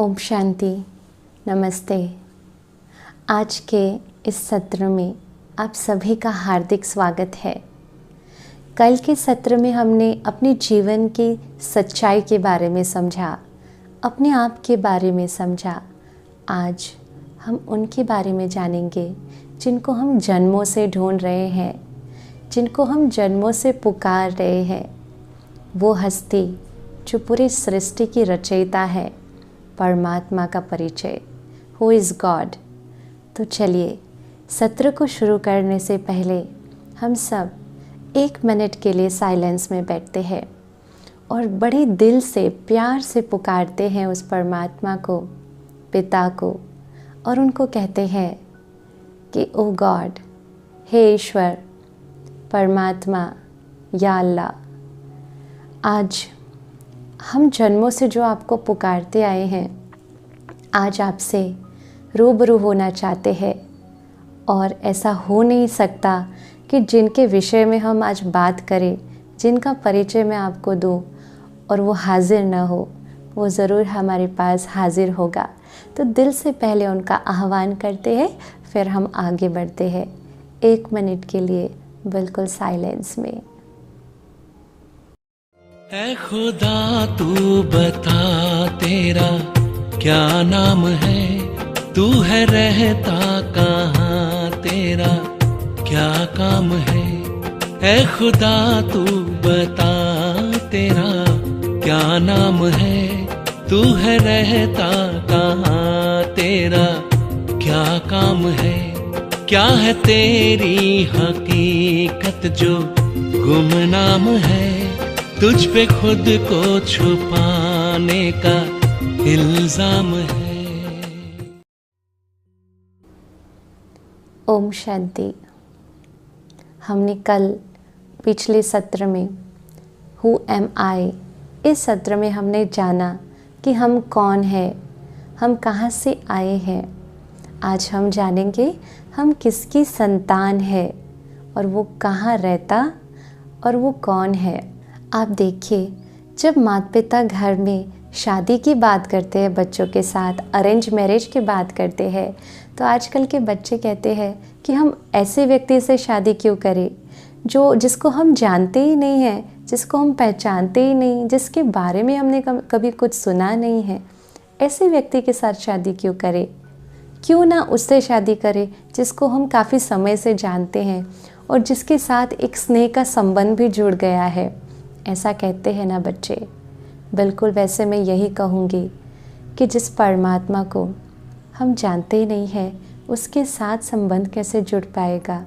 ओम शांति। नमस्ते। आज के इस सत्र में आप सभी का हार्दिक स्वागत है। कल के सत्र में हमने अपने जीवन की सच्चाई के बारे में समझा, अपने आप के बारे में समझा। आज हम उनके बारे में जानेंगे जिनको हम जन्मों से ढूंढ रहे हैं, जिनको हम जन्मों से पुकार रहे हैं। वो हस्ती जो पूरी सृष्टि की रचयिता है, परमात्मा का परिचय, हु इज़ गॉड। तो चलिए सत्र को शुरू करने से पहले हम सब 1 मिनट के लिए साइलेंस में बैठते हैं और बड़े दिल से प्यार से पुकारते हैं उस परमात्मा को, पिता को, और उनको कहते हैं कि ओ गॉड, हे ईश्वर, परमात्मा, या अल्लाह, आज हम जन्मों से जो आपको पुकारते आए हैं, आज आपसे रूबरू होना चाहते हैं। और ऐसा हो नहीं सकता कि जिनके विषय में हम आज बात करें, जिनका परिचय मैं आपको दूं और वो हाजिर ना हो, वो ज़रूर हमारे पास हाजिर होगा। तो दिल से पहले उनका आह्वान करते हैं, फिर हम आगे बढ़ते हैं 1 मिनट के लिए बिल्कुल साइलेंस में। ऐ खुदा तू बता तेरा क्या नाम है, तू है रहता कहाँ, तेरा क्या काम है। ऐ खुदा तू बता तेरा क्या नाम है, तू है रहता कहाँ, तेरा क्या काम है। क्या है तेरी हकीकत जो गुमनाम है, तुझ पे खुद को छुपाने का इल्जाम है। ओम शांति। हमने कल पिछले सत्र में हु एम आई, इस सत्र में हमने जाना कि हम कौन हैं, हम कहाँ से आए हैं। आज हम जानेंगे हम किसकी संतान है और वो कहाँ रहता और वो कौन है। आप देखिए, जब माता पिता घर में शादी की बात करते हैं, बच्चों के साथ अरेंज मैरिज की बात करते हैं, तो आजकल के बच्चे कहते हैं कि हम ऐसे व्यक्ति से शादी क्यों करें जिसको हम जानते ही नहीं हैं, जिसको हम पहचानते ही नहीं, जिसके बारे में हमने कभी कुछ सुना नहीं है। ऐसे व्यक्ति के साथ शादी क्यों करें? क्यों ना उससे शादी करें जिसको हम काफ़ी समय से जानते हैं और जिसके साथ एक स्नेह का संबंध भी जुड़ गया है। ऐसा कहते हैं ना बच्चे। बिल्कुल वैसे मैं यही कहूँगी कि जिस परमात्मा को हम जानते ही नहीं हैं, उसके साथ संबंध कैसे जुड़ पाएगा।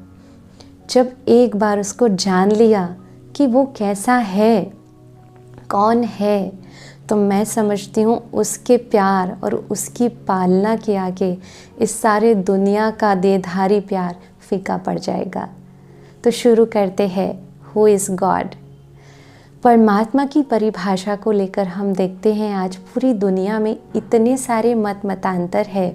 जब एक बार उसको जान लिया कि वो कैसा है, कौन है, तो मैं समझती हूँ उसके प्यार और उसकी पालना के आगे इस सारे दुनिया का देधारी प्यार फीका पड़ जाएगा। तो शुरू करते हैं हु इज़ गॉड। परमात्मा की परिभाषा को लेकर हम देखते हैं आज पूरी दुनिया में इतने सारे मतांतर है,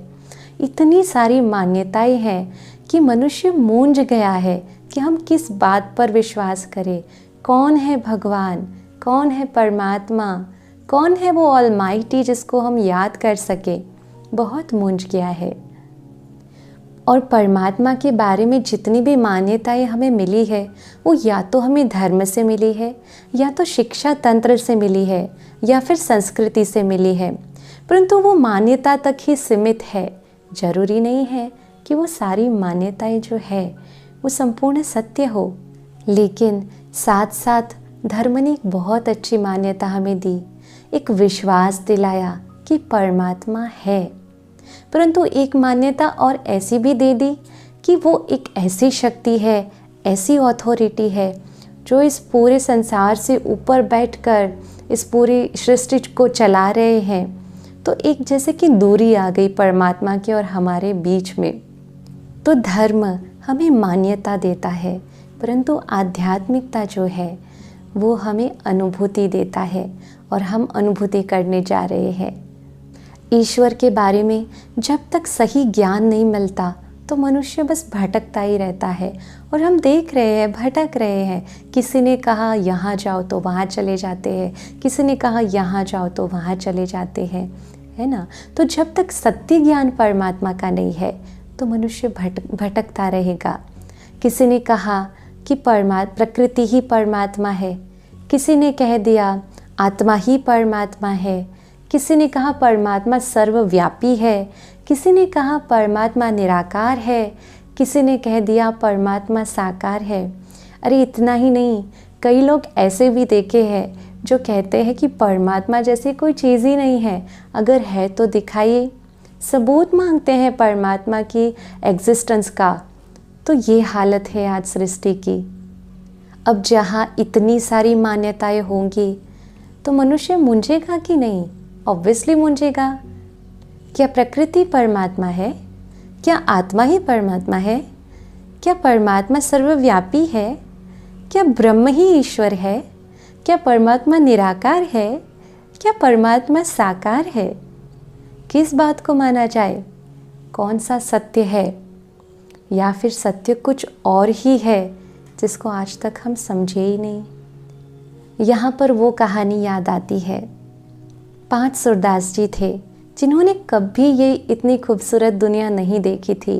इतनी सारी मान्यताएं हैं कि मनुष्य मूंझ गया है कि हम किस बात पर विश्वास करें। कौन है भगवान, कौन है परमात्मा, कौन है वो ऑलमाइटी जिसको हम याद कर सके। बहुत मूंझ गया है। और परमात्मा के बारे में जितनी भी मान्यताएं हमें मिली है, वो या तो हमें धर्म से मिली है, या तो शिक्षा तंत्र से मिली है, या फिर संस्कृति से मिली है। परंतु वो मान्यता तक ही सीमित है। जरूरी नहीं है कि वो सारी मान्यताएं जो है वो संपूर्ण सत्य हो। लेकिन साथ साथ धर्म ने एक बहुत अच्छी मान्यता हमें दी, एक विश्वास दिलाया कि परमात्मा है। परंतु एक मान्यता और ऐसी भी दे दी कि वो एक ऐसी शक्ति है, ऐसी अथॉरिटी है जो इस पूरे संसार से ऊपर बैठकर इस पूरी सृष्टि को चला रहे हैं। तो एक जैसे कि दूरी आ गई परमात्मा के और हमारे बीच में। तो धर्म हमें मान्यता देता है, परंतु आध्यात्मिकता जो है वो हमें अनुभूति देता है, और हम अनुभूति करने जा रहे हैं। ईश्वर के बारे में जब तक सही ज्ञान नहीं मिलता तो मनुष्य बस भटकता ही रहता है। और हम देख रहे हैं, भटक रहे हैं। किसी ने कहा यहाँ जाओ तो वहाँ चले जाते हैं, किसी ने कहा यहाँ जाओ तो वहाँ चले जाते हैं। है ना। तो जब तक सत्य ज्ञान परमात्मा का नहीं है तो मनुष्य भटकता रहेगा। किसी ने कहा कि प्रकृति ही परमात्मा है, किसी ने कह दिया आत्मा ही परमात्मा है, किसी ने कहा परमात्मा सर्वव्यापी है, किसी ने कहा परमात्मा निराकार है, किसी ने कह दिया परमात्मा साकार है। अरे इतना ही नहीं, कई लोग ऐसे भी देखे हैं जो कहते हैं कि परमात्मा जैसी कोई चीज़ ही नहीं है, अगर है तो दिखाइए। सबूत मांगते हैं परमात्मा की एग्जिस्टेंस का। तो ये हालत है आज सृष्टि की। अब जहाँ इतनी सारी मान्यताएं होंगी तो मनुष्य मुंझेगा कि नहीं? ऑब्वियसली मुंझेगा। क्या प्रकृति परमात्मा है? क्या आत्मा ही परमात्मा है? क्या परमात्मा सर्वव्यापी है? क्या ब्रह्म ही ईश्वर है? क्या परमात्मा निराकार है? क्या परमात्मा साकार है? किस बात को माना जाए? कौन सा सत्य है? या फिर सत्य कुछ और ही है जिसको आज तक हम समझे ही नहीं। यहाँ पर वो कहानी याद आती है। 5 सूरदास जी थे जिन्होंने कभी ये इतनी खूबसूरत दुनिया नहीं देखी थी।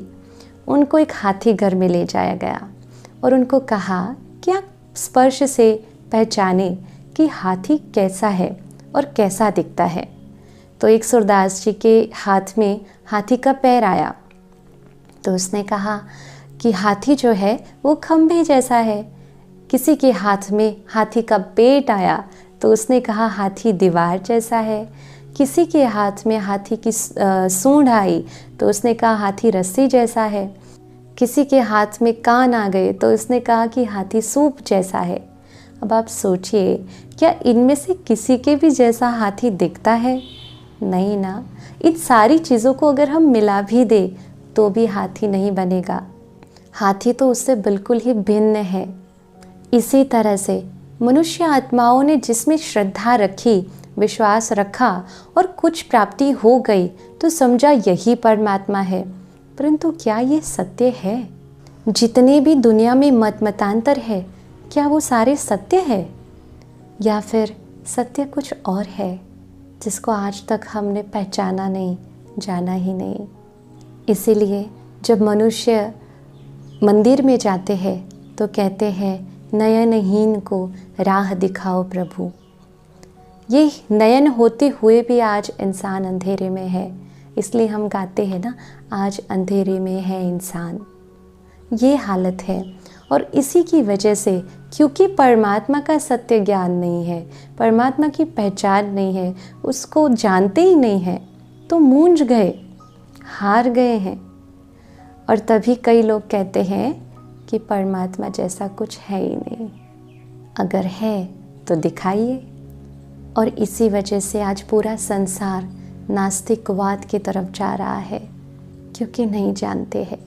उनको एक हाथी घर में ले जाया गया और उनको कहा कि आप स्पर्श से पहचाने कि हाथी कैसा है और कैसा दिखता है। तो एक सूरदास जी के हाथ में हाथी का पैर आया तो उसने कहा कि हाथी जो है वो खंभे जैसा है। किसी के हाथ में हाथी का पेट आया तो उसने कहा हाथी दीवार जैसा है। किसी के हाथ में हाथी की सूंड आई तो उसने कहा हाथी रस्सी जैसा है। किसी के हाथ में कान आ गए तो उसने कहा कि हाथी सूप जैसा है। अब आप सोचिए, क्या इनमें से किसी के भी जैसा हाथी दिखता है? नहीं ना। इन सारी चीज़ों को अगर हम मिला भी दे तो भी हाथी नहीं बनेगा। हाथी तो उससे बिल्कुल ही भिन्न है। इसी तरह से मनुष्य आत्माओं ने जिसमें श्रद्धा रखी, विश्वास रखा और कुछ प्राप्ति हो गई तो समझा यही परमात्मा है। परंतु क्या ये सत्य है? जितने भी दुनिया में मतांतर है, क्या वो सारे सत्य है? या फिर सत्य कुछ और है जिसको आज तक हमने पहचाना नहीं, जाना ही नहीं? इसीलिए जब मनुष्य मंदिर में जाते हैं तो कहते हैं नयनहीन को राह दिखाओ प्रभु। ये नयन होते हुए भी आज इंसान अंधेरे में है, इसलिए हम गाते हैं ना, आज अंधेरे में है इंसान। ये हालत है। और इसी की वजह से, क्योंकि परमात्मा का सत्य ज्ञान नहीं है, परमात्मा की पहचान नहीं है, उसको जानते ही नहीं है, तो मूंझ गए, हार गए हैं। और तभी कई लोग कहते हैं कि परमात्मा जैसा कुछ है ही नहीं, अगर है तो दिखाइए। और इसी वजह से आज पूरा संसार नास्तिकवाद की तरफ जा रहा है, क्योंकि नहीं जानते हैं।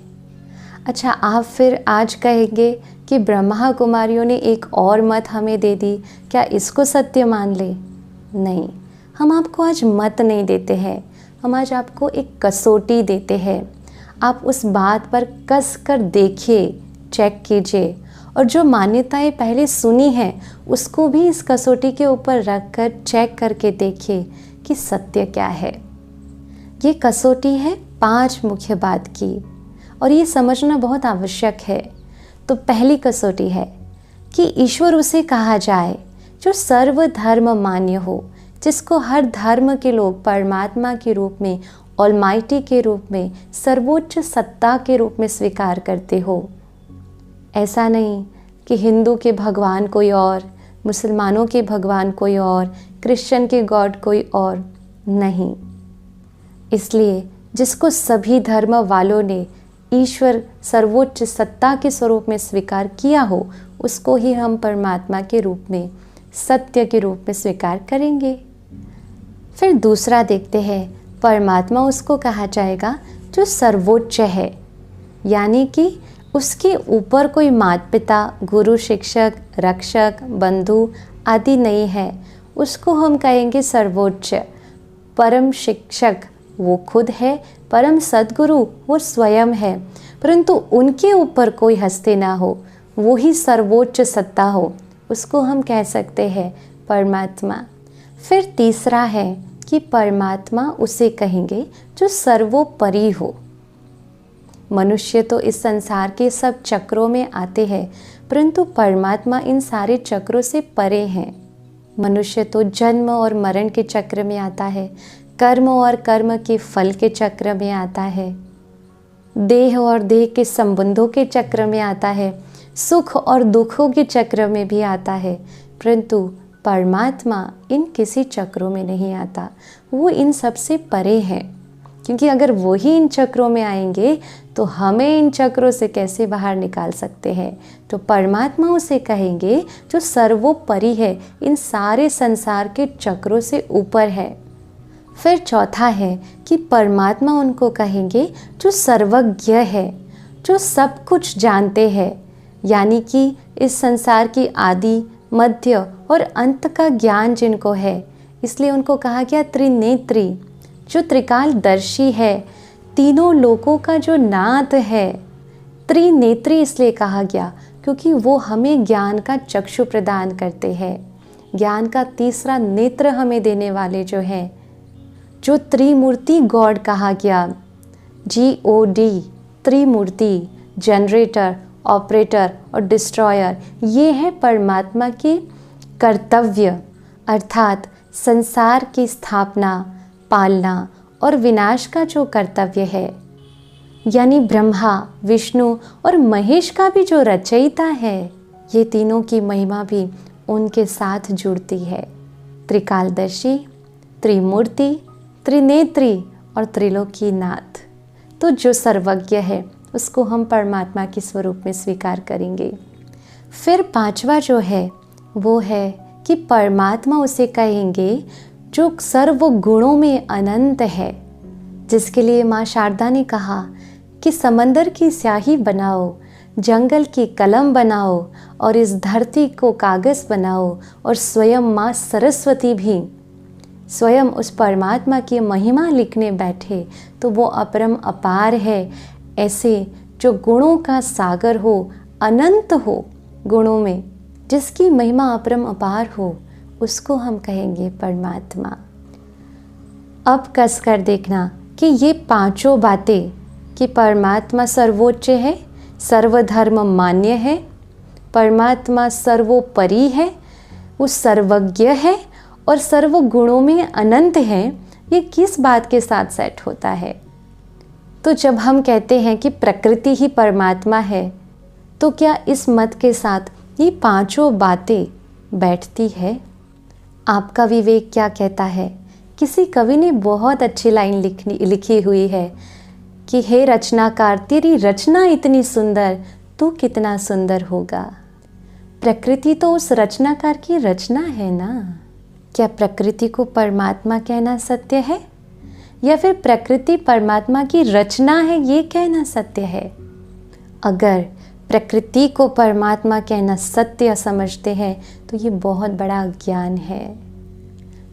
अच्छा, आप फिर आज कहेंगे कि ब्रह्मा कुमारियों ने एक और मत हमें दे दी, क्या इसको सत्य मान ले? नहीं, हम आपको आज मत नहीं देते हैं, हम आज आपको एक कसौटी देते हैं। आप उस बात पर कस कर देखिए, चेक कीजिए, और जो मान्यताएं पहले सुनी हैं उसको भी इस कसौटी के ऊपर रख कर चेक करके देखिए कि सत्य क्या है। ये कसौटी है 5 मुख्य बात की, और ये समझना बहुत आवश्यक है। तो पहली कसौटी है कि ईश्वर उसे कहा जाए जो सर्वधर्म मान्य हो, जिसको हर धर्म के लोग परमात्मा के रूप में, ऑलमाइटी के रूप में, सर्वोच्च सत्ता के रूप में स्वीकार करते हो। ऐसा नहीं कि हिंदू के भगवान कोई और, मुसलमानों के भगवान कोई और, क्रिश्चियन के गॉड कोई और, नहीं। इसलिए जिसको सभी धर्म वालों ने ईश्वर सर्वोच्च सत्ता के स्वरूप में स्वीकार किया हो, उसको ही हम परमात्मा के रूप में, सत्य के रूप में स्वीकार करेंगे। फिर दूसरा देखते हैं, परमात्मा उसको कहा जाएगा जो सर्वोच्च है, यानी कि उसके ऊपर कोई माता पिता, गुरु, शिक्षक, रक्षक, बंधु आदि नहीं है। उसको हम कहेंगे सर्वोच्च। परम शिक्षक वो खुद है, परम सद्गुरु वो स्वयं है, परंतु उनके ऊपर कोई हस्ती ना हो, वो ही सर्वोच्च सत्ता हो, उसको हम कह सकते हैं परमात्मा। फिर तीसरा है कि परमात्मा उसे कहेंगे जो सर्वोपरि हो। मनुष्य तो इस संसार के सब चक्रों में आते हैं, परंतु परमात्मा इन सारे चक्रों से परे हैं। मनुष्य तो जन्म और मरण के चक्र में आता है, कर्म और कर्म के फल के चक्र में आता है, देह और देह के संबंधों के चक्र में आता है, सुख और दुखों के चक्र में भी आता है, परंतु परमात्मा इन किसी चक्रों में नहीं आता। वो इन सब से परे हैं, क्योंकि अगर वो ही इन चक्रों में आएंगे तो हमें इन चक्रों से कैसे बाहर निकाल सकते हैं। तो परमात्मा उसे कहेंगे जो सर्वोपरि है, इन सारे संसार के चक्रों से ऊपर है। फिर चौथा है कि परमात्मा उनको कहेंगे जो सर्वज्ञ है, जो सब कुछ जानते हैं, यानी कि इस संसार की आदि, मध्य और अंत का ज्ञान जिनको है। इसलिए उनको कहा गया त्रिनेत्री, जो त्रिकालदर्शी है, तीनों लोकों का जो नाथ है। त्रिनेत्री इसलिए कहा गया क्योंकि वो हमें ज्ञान का चक्षु प्रदान करते हैं, ज्ञान का तीसरा नेत्र हमें देने वाले जो हैं। जो त्रिमूर्ति गॉड कहा गया, GOD, त्रिमूर्ति, जनरेटर, ऑपरेटर और डिस्ट्रॉयर, ये है परमात्मा के कर्तव्य, अर्थात संसार की स्थापना, पालना और विनाश का जो कर्तव्य है। यानी ब्रह्मा, विष्णु और महेश का भी जो रचयिता है, ये तीनों की महिमा भी उनके साथ जुड़ती है। त्रिकालदर्शी, त्रिमूर्ति, त्रिनेत्री और त्रिलोकीनाथ। तो जो सर्वज्ञ है उसको हम परमात्मा के स्वरूप में स्वीकार करेंगे। फिर पांचवा जो है वो है कि परमात्मा उसे कहेंगे जो सर्व गुणों में अनंत है, जिसके लिए माँ शारदा ने कहा कि समंदर की स्याही बनाओ, जंगल की कलम बनाओ और इस धरती को कागज़ बनाओ, और स्वयं माँ सरस्वती भी स्वयं उस परमात्मा की महिमा लिखने बैठे तो वो अपरम अपार है। ऐसे जो गुणों का सागर हो, अनंत हो गुणों में, जिसकी महिमा अपरम अपार हो, उसको हम कहेंगे परमात्मा। अब कस कर देखना कि ये पांचों बातें कि परमात्मा सर्वोच्च है, सर्वधर्म मान्य है, परमात्मा सर्वोपरि है, वो सर्वज्ञ है और सर्व गुणों में अनंत है, ये किस बात के साथ सेट होता है। तो जब हम कहते हैं कि प्रकृति ही परमात्मा है, तो क्या इस मत के साथ ये पांचों बातें बैठती है? आपका विवेक क्या कहता है? किसी कवि ने बहुत अच्छी लाइन लिखी हुई है कि हे रचनाकार, तेरी रचना इतनी सुंदर, तू कितना सुंदर होगा। प्रकृति तो उस रचनाकार की रचना है ना। क्या प्रकृति को परमात्मा कहना सत्य है, या फिर प्रकृति परमात्मा की रचना है ये कहना सत्य है? अगर प्रकृति को परमात्मा कहना सत्य समझते हैं तो ये बहुत बड़ा अज्ञान है।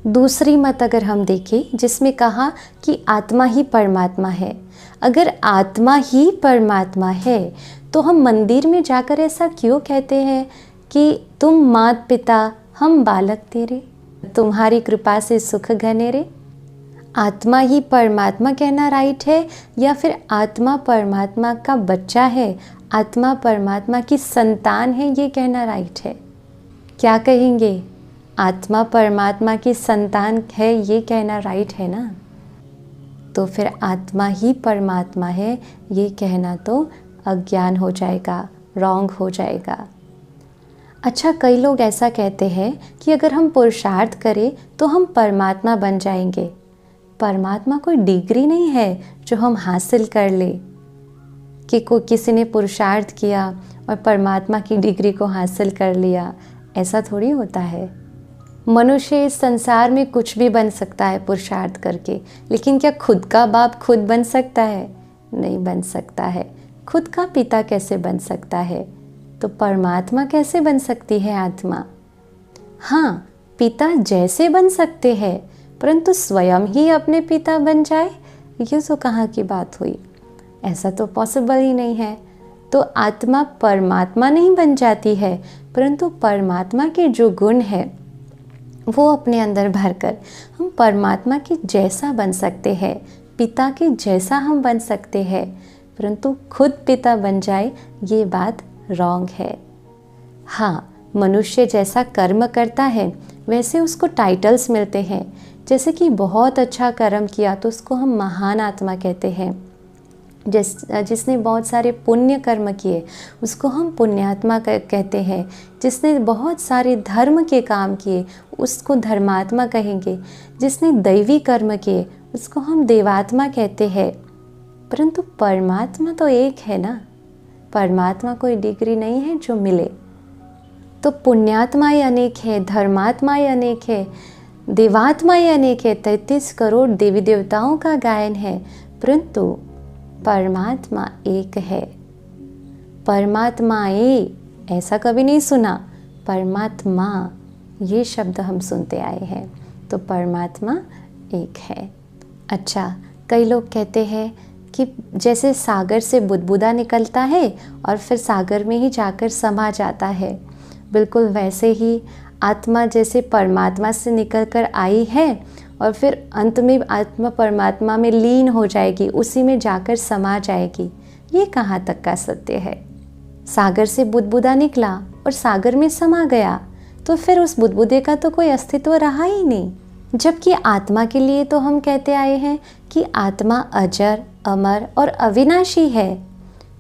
दूसरी मत अगर हम देखें जिसमें कहा कि आत्मा ही परमात्मा है, अगर आत्मा ही परमात्मा है तो हम मंदिर में जाकर ऐसा क्यों कहते हैं कि तुम मात पिता, हम बालक तेरे, तुम्हारी कृपा से सुख घने रे? आत्मा ही परमात्मा कहना राइट है, या फिर आत्मा परमात्मा का बच्चा है, आत्मा परमात्मा की संतान है, ये कहना राइट है? क्या कहेंगे? आत्मा परमात्मा की संतान है, ये कहना राइट है ना? तो फिर आत्मा ही परमात्मा है ये कहना तो अज्ञान हो जाएगा, रॉन्ग हो जाएगा। अच्छा, कई लोग ऐसा कहते हैं कि अगर हम पुरुषार्थ करें तो हम परमात्मा बन जाएंगे। परमात्मा कोई डिग्री नहीं है जो हम हासिल कर ले कि किसी ने पुरुषार्थ किया और परमात्मा की डिग्री को हासिल कर लिया, ऐसा थोड़ी होता है। मनुष्य इस संसार में कुछ भी बन सकता है पुरुषार्थ करके, लेकिन क्या खुद का बाप खुद बन सकता है? नहीं बन सकता है। खुद का पिता कैसे बन सकता है? तो परमात्मा कैसे बन सकती है आत्मा? हाँ, पिता जैसे बन सकते हैं, परंतु स्वयं ही अपने पिता बन जाए, ये तो कहाँ की बात हुई? ऐसा तो पॉसिबल ही नहीं है। तो आत्मा परमात्मा नहीं बन जाती है, परंतु परमात्मा के जो गुण है वो अपने अंदर भरकर हम परमात्मा के जैसा बन सकते हैं, पिता के जैसा हम बन सकते हैं, परंतु खुद पिता बन जाए ये बात रॉन्ग है। हाँ, मनुष्य जैसा कर्म करता है वैसे उसको टाइटल्स मिलते हैं। जैसे कि बहुत अच्छा कर्म किया तो उसको हम महान आत्मा कहते हैं। जिसने बहुत सारे पुण्य कर्म किए उसको हम पुण्यात्मा कहते हैं। जिसने बहुत सारे धर्म के काम किए उसको धर्मात्मा कहेंगे। जिसने दैवी कर्म किए उसको हम देवात्मा कहते हैं। परंतु परमात्मा तो एक है ना, परमात्मा कोई डिग्री नहीं है जो मिले। तो पुण्यात्मा ही अनेक है, धर्मात्मा ही अनेक है, देवात्मा ही अनेक है। 33 करोड़ देवी देवताओं का गायन है, परंतु परमात्मा एक है। परमात्मा एक ऐसा कभी नहीं सुना, परमात्मा ये शब्द हम सुनते आए हैं। तो परमात्मा एक है। अच्छा, कई लोग कहते हैं कि जैसे सागर से बुदबुदा निकलता है और फिर सागर में ही जाकर समा जाता है, बिल्कुल वैसे ही आत्मा जैसे परमात्मा से निकलकर आई है और फिर अंत में आत्मा परमात्मा में लीन हो जाएगी, उसी में जाकर समा जाएगी। ये कहाँ तक का सत्य है? सागर से बुदबुदा निकला और सागर में समा गया तो फिर उस बुदबुदे का तो कोई अस्तित्व रहा ही नहीं। जबकि आत्मा के लिए तो हम कहते आए हैं कि आत्मा अजर, अमर और अविनाशी है,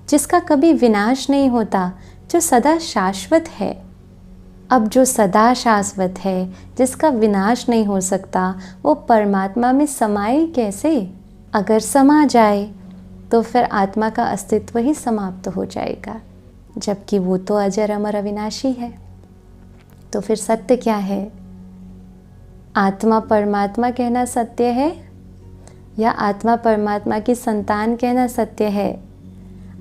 जिसका कभी विनाश नहीं होता, जो सदा शाश्वत है। अब जो सदा शाश्वत है, जिसका विनाश नहीं हो सकता, वो परमात्मा में समाए कैसे? अगर समा जाए तो फिर आत्मा का अस्तित्व ही समाप्त हो जाएगा, जबकि वो तो अजर, अमर, अविनाशी है। तो फिर सत्य क्या है? आत्मा परमात्मा कहना सत्य है या आत्मा परमात्मा की संतान कहना सत्य है?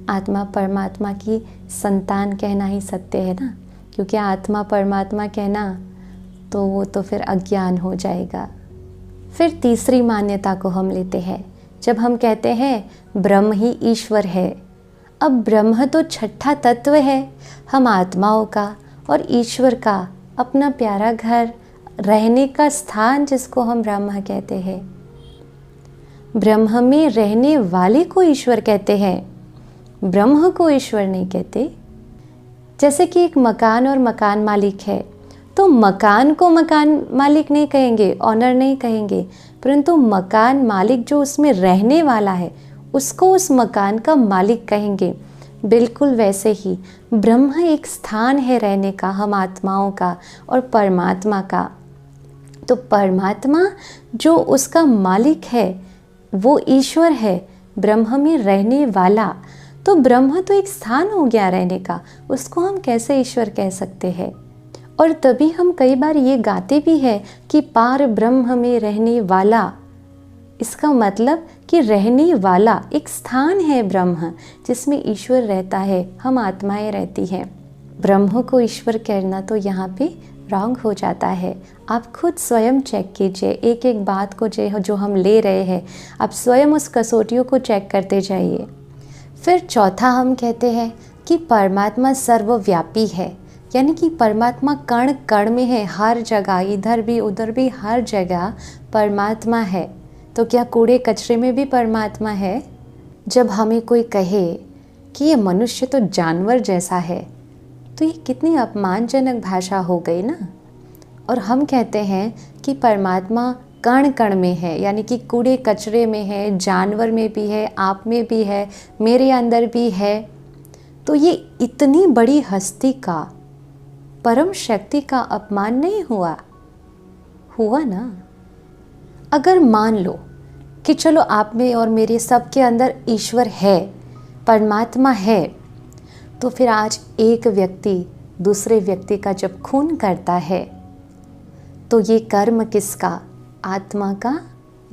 आत्मा परमात्मा की संतान कहना ही सत्य है ना, क्योंकि आत्मा परमात्मा कहना तो वो तो फिर अज्ञान हो जाएगा। फिर तीसरी मान्यता को हम लेते हैं, जब हम कहते हैं ब्रह्म ही ईश्वर है। अब ब्रह्म तो छठा तत्व है हम आत्माओं का और ईश्वर का अपना प्यारा घर, रहने का स्थान, जिसको हम ब्रह्म कहते हैं। ब्रह्म में रहने वाले को ईश्वर कहते हैं, ब्रह्म को ईश्वर नहीं कहते। जैसे कि एक मकान और मकान मालिक है, तो मकान को मकान मालिक नहीं कहेंगे, ऑनर नहीं कहेंगे, परंतु मकान मालिक जो उसमें रहने वाला है उसको उस मकान का मालिक कहेंगे। बिल्कुल वैसे ही ब्रह्म एक स्थान है रहने का हम आत्माओं का और परमात्मा का। तो परमात्मा जो उसका मालिक है वो ईश्वर है, ब्रह्म में रहने वाला। तो ब्रह्म तो एक स्थान हो गया रहने का, उसको हम कैसे ईश्वर कह सकते हैं? और तभी हम कई बार ये गाते भी हैं कि पार ब्रह्म में रहने वाला। इसका मतलब कि रहने वाला एक स्थान है ब्रह्म, जिसमें ईश्वर रहता है, हम आत्माएं रहती हैं। ब्रह्म को ईश्वर कहना तो यहाँ पे रॉन्ग हो जाता है। आप खुद स्वयं चेक कीजिए, एक एक बात को जो हम ले रहे हैं, आप स्वयं उस कसौटियों को चेक करते जाइए। फिर चौथा हम कहते हैं कि परमात्मा सर्वव्यापी है, यानी कि परमात्मा कण कण में है, हर जगह, इधर भी उधर भी, हर जगह परमात्मा है। तो क्या कूड़े कचरे में भी परमात्मा है? जब हमें कोई कहे कि ये मनुष्य तो जानवर जैसा है, तो ये कितनी अपमानजनक भाषा हो गई ना। और हम कहते हैं कि परमात्मा कण कण में है, यानी कि कूड़े कचरे में है, जानवर में भी है, आप में भी है, मेरे अंदर भी है। तो ये इतनी बड़ी हस्ती का, परम शक्ति का अपमान नहीं हुआ? हुआ ना। अगर मान लो कि चलो आप में और मेरे सबके अंदर ईश्वर है, परमात्मा है, तो फिर आज एक व्यक्ति दूसरे व्यक्ति का जब खून करता है तो ये कर्म किसका? आत्मा का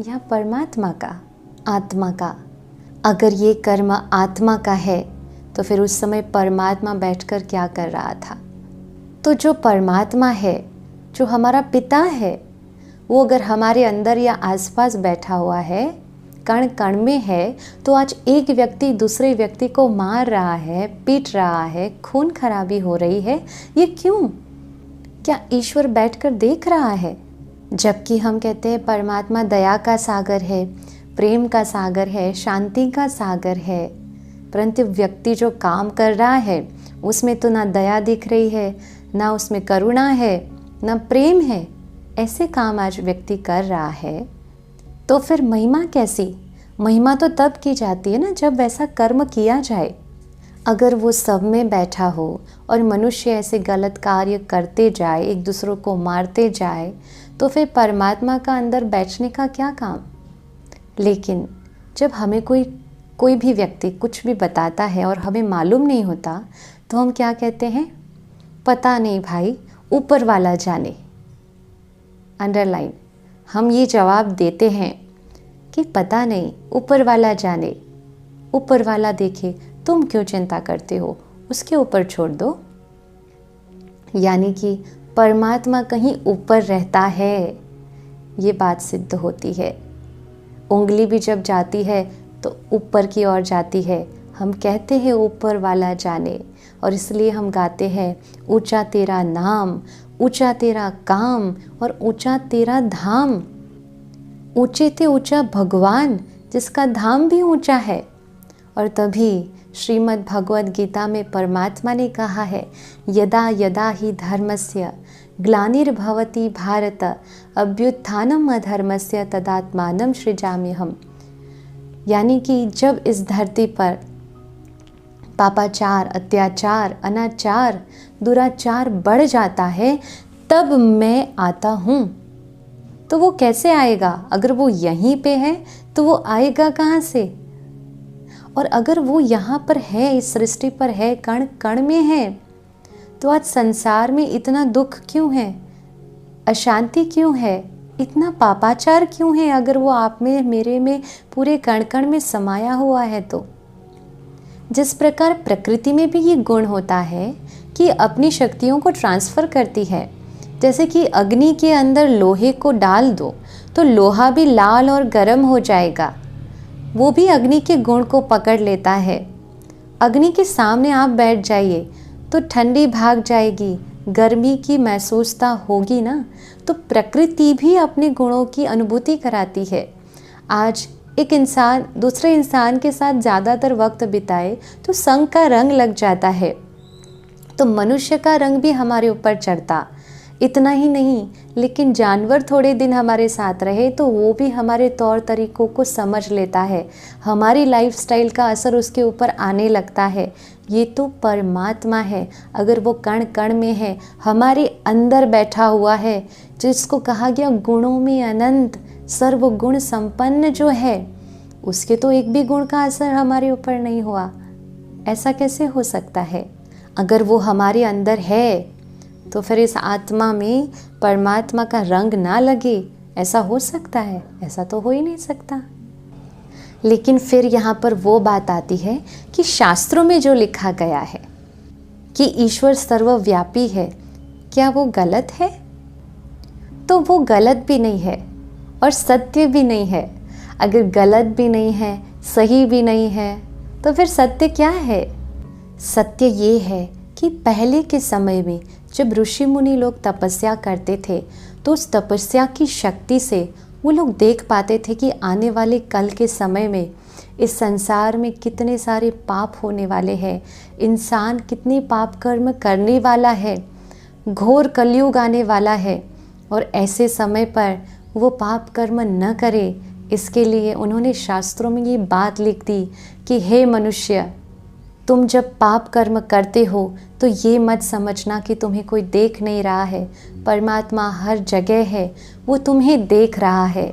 या परमात्मा का? आत्मा का। अगर ये कर्म आत्मा का है तो फिर उस समय परमात्मा बैठकर क्या कर रहा था? तो जो परमात्मा है, जो हमारा पिता है, वो अगर हमारे अंदर या आसपास बैठा हुआ है, कण कण में है, तो आज एक व्यक्ति दूसरे व्यक्ति को मार रहा है, पीट रहा है, खून खराबी हो रही है, ये क्यों? क्या ईश्वर बैठकर देख रहा है? जबकि हम कहते हैं परमात्मा दया का सागर है, प्रेम का सागर है, शांति का सागर है, परंतु व्यक्ति जो काम कर रहा है उसमें तो ना दया दिख रही है, ना उसमें करुणा है, ना प्रेम है। ऐसे काम आज व्यक्ति कर रहा है, तो फिर महिमा कैसी? महिमा तो तब की जाती है ना जब वैसा कर्म किया जाए। अगर वो सब में बैठा हो और मनुष्य ऐसे गलत कार्य करते जाए, एक दूसरों को मारते जाए, तो फिर परमात्मा का अंदर बैठने का क्या काम? लेकिन जब हमें कोई भी व्यक्ति कुछ भी बताता है और हमें मालूम नहीं होता, तो हम क्या कहते हैं? पता नहीं भाई, ऊपर वाला जाने। अंडरलाइन, हम ये जवाब देते हैं कि पता नहीं, ऊपर वाला जाने, ऊपर वाला देखे, तुम क्यों चिंता करते हो, उसके ऊपर छोड़ दो। यानी कि परमात्मा कहीं ऊपर रहता है, ये बात सिद्ध होती है। उंगली भी जब जाती है तो ऊपर की ओर जाती है। हम कहते हैं ऊपर वाला जाने, और इसलिए हम गाते हैं ऊंचा तेरा नाम, ऊंचा तेरा काम और ऊंचा तेरा धाम। ऊंचे ते ऊंचा भगवान, जिसका धाम भी ऊंचा है। और तभी श्रीमद् भगवद गीता में परमात्मा ने कहा है, यदा यदा ही धर्मस्य ग्लानिर्भवति भारत अभ्युत्थानम अधर्मस्य तदात्मानं सृजाम्यहम्। यानी कि जब इस धरती पर पापाचार, अत्याचार, अनाचार, दुराचार बढ़ जाता है, तब मैं आता हूँ। तो वो कैसे आएगा? अगर वो यहीं पे है तो वो आएगा कहाँ से? और अगर वो यहाँ पर है, इस सृष्टि पर है, कण कण में है, तो आज संसार में इतना दुख क्यों है, अशांति क्यों है, इतना पापाचार क्यों है? अगर वो आप में, मेरे में, पूरे कण कण में समाया हुआ है तो। जिस प्रकार प्रकृति में भी ये गुण होता है कि अपनी शक्तियों को ट्रांसफ़र करती है। जैसे कि अग्नि के अंदर लोहे को डाल दो तो लोहा भी लाल और गर्म हो जाएगा, वो भी अग्नि के गुण को पकड़ लेता है। अग्नि के सामने आप बैठ जाइए तो ठंडी भाग जाएगी, गर्मी की महसूसता होगी ना। तो प्रकृति भी अपने गुणों की अनुभूति कराती है। आज एक इंसान दूसरे इंसान के साथ ज़्यादातर वक्त बिताए तो संग का रंग लग जाता है, तो मनुष्य का रंग भी हमारे ऊपर चढ़ता। इतना ही नहीं, लेकिन जानवर थोड़े दिन हमारे साथ रहे तो वो भी हमारे तौर तरीकों को समझ लेता है, हमारी लाइफस्टाइल का असर उसके ऊपर आने लगता है। ये तो परमात्मा है, अगर वो कण कण में है, हमारे अंदर बैठा हुआ है, जिसको कहा गया गुणों में अनंत, सर्वगुण संपन्न जो है, उसके तो एक भी गुण का असर हमारे ऊपर नहीं हुआ। ऐसा कैसे हो सकता है? अगर वो हमारे अंदर है तो फिर इस आत्मा में परमात्मा का रंग ना लगे, ऐसा हो सकता है? ऐसा तो हो ही नहीं सकता। लेकिन फिर यहाँ पर वो बात आती है कि शास्त्रों में जो लिखा गया है कि ईश्वर सर्वव्यापी है, क्या वो गलत है? तो वो गलत भी नहीं है और सत्य भी नहीं है। अगर गलत भी नहीं है, सही भी नहीं है, तो फिर सत्य क्या है? सत्य ये है कि पहले के समय में जब ऋषि मुनि लोग तपस्या करते थे तो उस तपस्या की शक्ति से वो लोग देख पाते थे कि आने वाले कल के समय में इस संसार में कितने सारे पाप होने वाले हैं, इंसान कितने पाप कर्म करने वाला है, घोर कलयुग आने वाला है। और ऐसे समय पर वो पाप कर्म न करे, इसके लिए उन्होंने शास्त्रों में ये बात लिख दी कि हे मनुष्य, तुम जब पाप कर्म करते हो तो ये मत समझना कि तुम्हें कोई देख नहीं रहा है, परमात्मा हर जगह है, वो तुम्हें देख रहा है।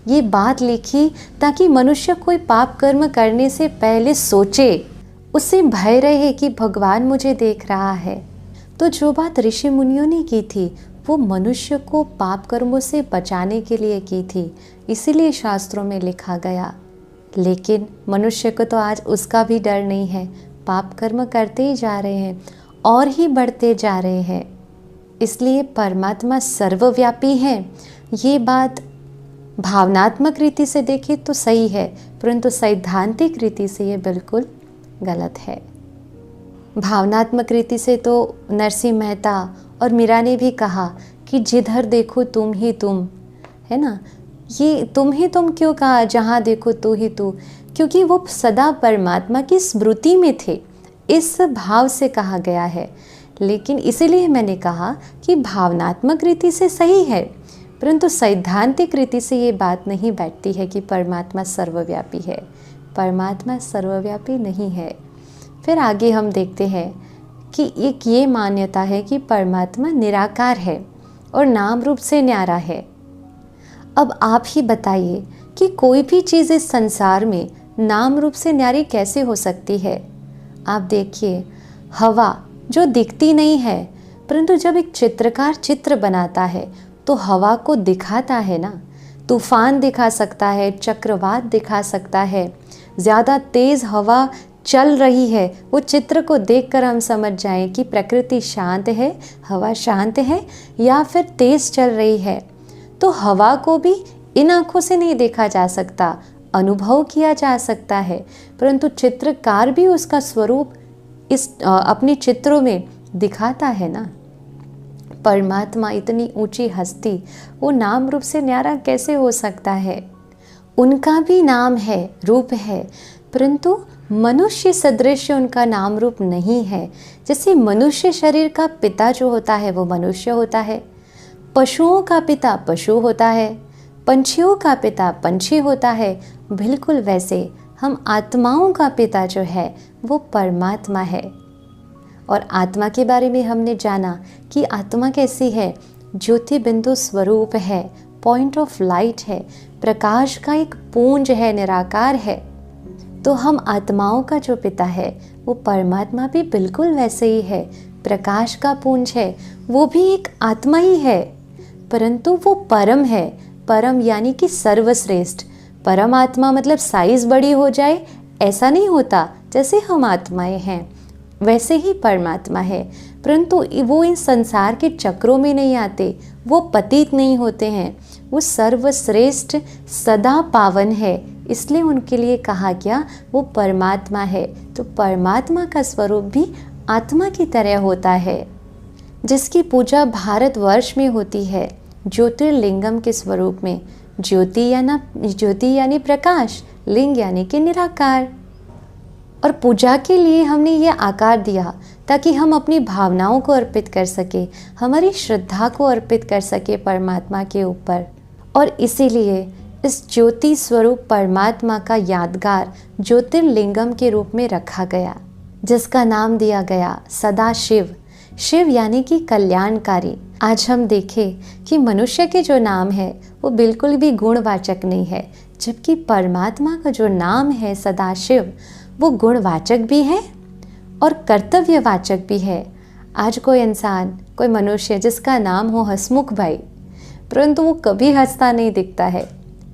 ये बात लिखी ताकि मनुष्य कोई पाप कर्म करने से पहले सोचे, उससे भय रहे कि भगवान मुझे देख रहा है। तो जो बात ऋषि मुनियों ने की थी वो मनुष्य को पाप कर्मों से बचाने के लिए की थी, इसीलिए शास्त्रों में लिखा गया। लेकिन मनुष्य को तो आज उसका भी डर नहीं है, पाप कर्म करते ही जा रहे हैं और ही बढ़ते जा रहे हैं। इसलिए परमात्मा सर्वव्यापी है। ये बात भावनात्मक रीति से देखें तो सही है, परंतु सैद्धांतिक रीति से ये बिल्कुल गलत है। भावनात्मक रीति से तो नरसिंह मेहता और मीरा ने भी कहा कि जिधर देखो तुम ही तुम, है ना। ये तुम ही तुम क्यों कहा, जहाँ देखो तू ही तू, क्योंकि वो सदा परमात्मा की स्मृति में थे, इस भाव से कहा गया है। लेकिन इसीलिए मैंने कहा कि भावनात्मक रीति से सही है, परंतु सैद्धांतिक रीति से ये बात नहीं बैठती है कि परमात्मा सर्वव्यापी है। परमात्मा सर्वव्यापी नहीं है। फिर आगे हम देखते हैं कि एक ये मान्यता है कि परमात्मा निराकार है और नाम रूप से न्यारा है। अब आप ही बताइए कि कोई भी चीज़ इस संसार में नाम रूप से न्यारी कैसे हो सकती है। आप देखिए, हवा जो दिखती नहीं है, परंतु जब एक चित्रकार चित्र बनाता है तो हवा को दिखाता है ना। तूफान दिखा सकता है, चक्रवात दिखा सकता है, ज़्यादा तेज़ हवा चल रही है, वो चित्र को देखकर हम समझ जाएं कि प्रकृति शांत है, हवा शांत है या फिर तेज़ चल रही है। तो हवा को भी इन आँखों से नहीं देखा जा सकता, अनुभव किया जा सकता है, परंतु चित्रकार भी उसका स्वरूप अपने चित्रों में दिखाता है ना। परमात्मा इतनी ऊंची हस्ती, वो नाम रूप से न्यारा कैसे हो सकता है। उनका भी नाम है, रूप है, परंतु मनुष्य सदृश उनका नाम रूप नहीं है। जैसे मनुष्य शरीर का पिता जो होता है वो मनुष्य होता है, पशुओं का पिता पशु होता है, पंछियों का पिता पंछी होता है, बिल्कुल वैसे हम आत्माओं का पिता जो है वो परमात्मा है। और आत्मा के बारे में हमने जाना कि आत्मा कैसी है, ज्योति बिंदु स्वरूप है, पॉइंट ऑफ लाइट है, प्रकाश का एक पुंज है, निराकार है। तो हम आत्माओं का जो पिता है वो परमात्मा भी बिल्कुल वैसे ही है, प्रकाश का पुंज है, वो भी एक आत्मा ही है, परंतु वो परम है। परम यानी कि सर्वश्रेष्ठ। परम आत्मा मतलब साइज बड़ी हो जाए ऐसा नहीं होता, जैसे हम आत्माएं हैं वैसे ही परमात्मा है, परंतु वो इन संसार के चक्रों में नहीं आते, वो पतित नहीं होते हैं, वो सर्वश्रेष्ठ सदा पावन है, इसलिए उनके लिए कहा गया वो परमात्मा है। तो परमात्मा का स्वरूप भी आत्मा की तरह होता है, जिसकी पूजा भारतवर्ष में होती है ज्योतिर्लिंगम के स्वरूप में। ज्योति यानी प्रकाश, लिंग यानी कि निराकार। और पूजा के लिए हमने ये आकार दिया ताकि हम अपनी भावनाओं को अर्पित कर सके, हमारी श्रद्धा को अर्पित कर सके परमात्मा के ऊपर। और इसीलिए इस ज्योति स्वरूप परमात्मा का यादगार ज्योतिर्लिंगम के रूप में रखा गया, जिसका नाम दिया गया सदाशिव। शिव यानी कि कल्याणकारी। आज हम देखें कि मनुष्य के जो नाम है वो बिल्कुल भी गुणवाचक नहीं है, जबकि परमात्मा का जो नाम है सदाशिव वो गुणवाचक भी है और कर्तव्यवाचक भी है। आज कोई इंसान, कोई मनुष्य जिसका नाम हो हसमुख भाई, परंतु वो कभी हंसता नहीं दिखता है।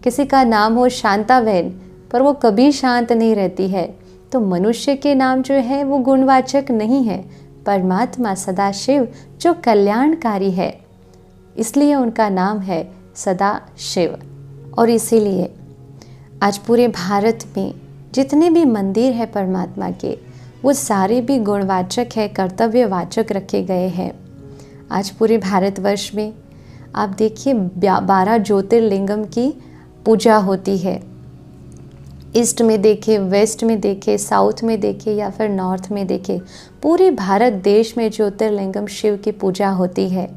किसी का नाम हो शांता बहन, पर वो कभी शांत नहीं रहती है। तो मनुष्य के नाम जो है वो गुणवाचक नहीं है। परमात्मा सदाशिव जो कल्याणकारी है, इसलिए उनका नाम है सदाशिव। और इसीलिए आज पूरे भारत में जितने भी मंदिर है परमात्मा के, वो सारे भी गुणवाचक है, कर्तव्यवाचक रखे गए हैं। आज पूरे भारतवर्ष में आप देखिए 12 ज्योतिर्लिंगम की पूजा होती है। ईस्ट में देखे, वेस्ट में देखे, साउथ में देखे या फिर नॉर्थ में देखे, पूरे भारत देश में ज्योतिर्लिंगम शिव की पूजा होती है।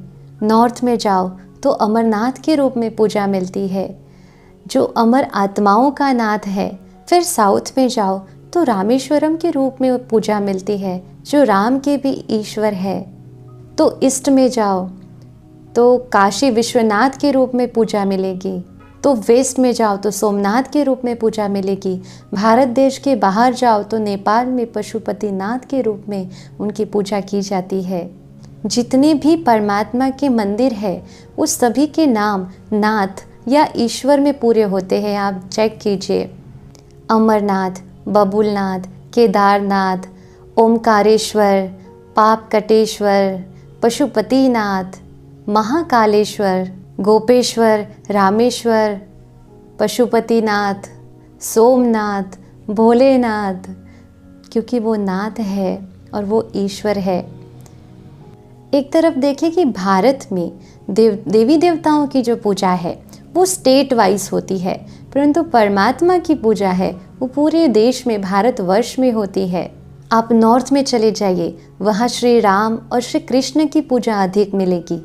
नॉर्थ में जाओ तो अमरनाथ के रूप में पूजा मिलती है, जो अमर आत्माओं का नाथ है। फिर साउथ में जाओ तो रामेश्वरम के रूप में पूजा मिलती है, जो राम के भी ईश्वर है। तो ईस्ट में जाओ तो काशी विश्वनाथ के रूप में पूजा मिलेगी। तो वेस्ट में जाओ तो सोमनाथ के रूप में पूजा मिलेगी। भारत देश के बाहर जाओ तो नेपाल में पशुपतिनाथ के रूप में उनकी पूजा की जाती है। जितने भी परमात्मा के मंदिर है उस सभी के नाम नाथ या ईश्वर में पूरे होते हैं। आप चेक कीजिए, अमरनाथ, बबुलनाथ, केदारनाथ, ओमकारेश्वर, पापकटेश्वर, पशुपतिनाथ, महाकालेश्वर, गोपेश्वर, रामेश्वर, पशुपतिनाथ, सोमनाथ, भोलेनाथ, क्योंकि वो नाथ है और वो ईश्वर है। एक तरफ देखें कि भारत में देवी देवताओं की जो पूजा है वो स्टेट वाइज होती है, परंतु परमात्मा की पूजा है वो पूरे देश में, भारतवर्ष में होती है। आप नॉर्थ में चले जाइए, वहाँ श्री राम और श्री कृष्ण की पूजा अधिक मिलेगी,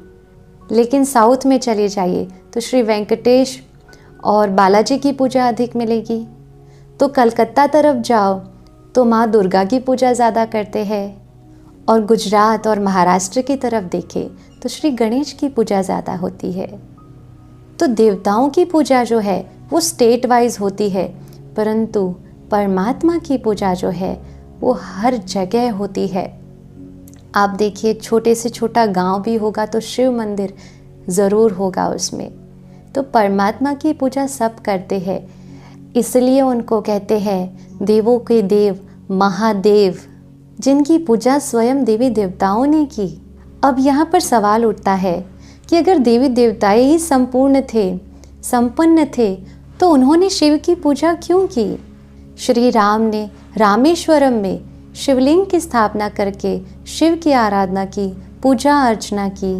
लेकिन साउथ में चले जाइए तो श्री वेंकटेश और बालाजी की पूजा अधिक मिलेगी। तो कलकत्ता तरफ जाओ तो माँ दुर्गा की पूजा ज़्यादा करते हैं, और गुजरात और महाराष्ट्र की तरफ देखें तो श्री गणेश की पूजा ज़्यादा होती है। तो देवताओं की पूजा जो है वो स्टेट वाइज होती है, परंतु परमात्मा की पूजा जो है वो हर जगह होती है। आप देखिए, छोटे से छोटा गांव भी होगा तो शिव मंदिर ज़रूर होगा उसमें। तो परमात्मा की पूजा सब करते हैं, इसलिए उनको कहते हैं देवों के देव महादेव, जिनकी पूजा स्वयं देवी देवताओं ने की। अब यहाँ पर सवाल उठता है कि अगर देवी देवताएं ही संपूर्ण थे, संपन्न थे, तो उन्होंने शिव की पूजा क्यों की? श्री राम ने रामेश्वरम में शिवलिंग की स्थापना करके शिव की आराधना की, पूजा अर्चना की।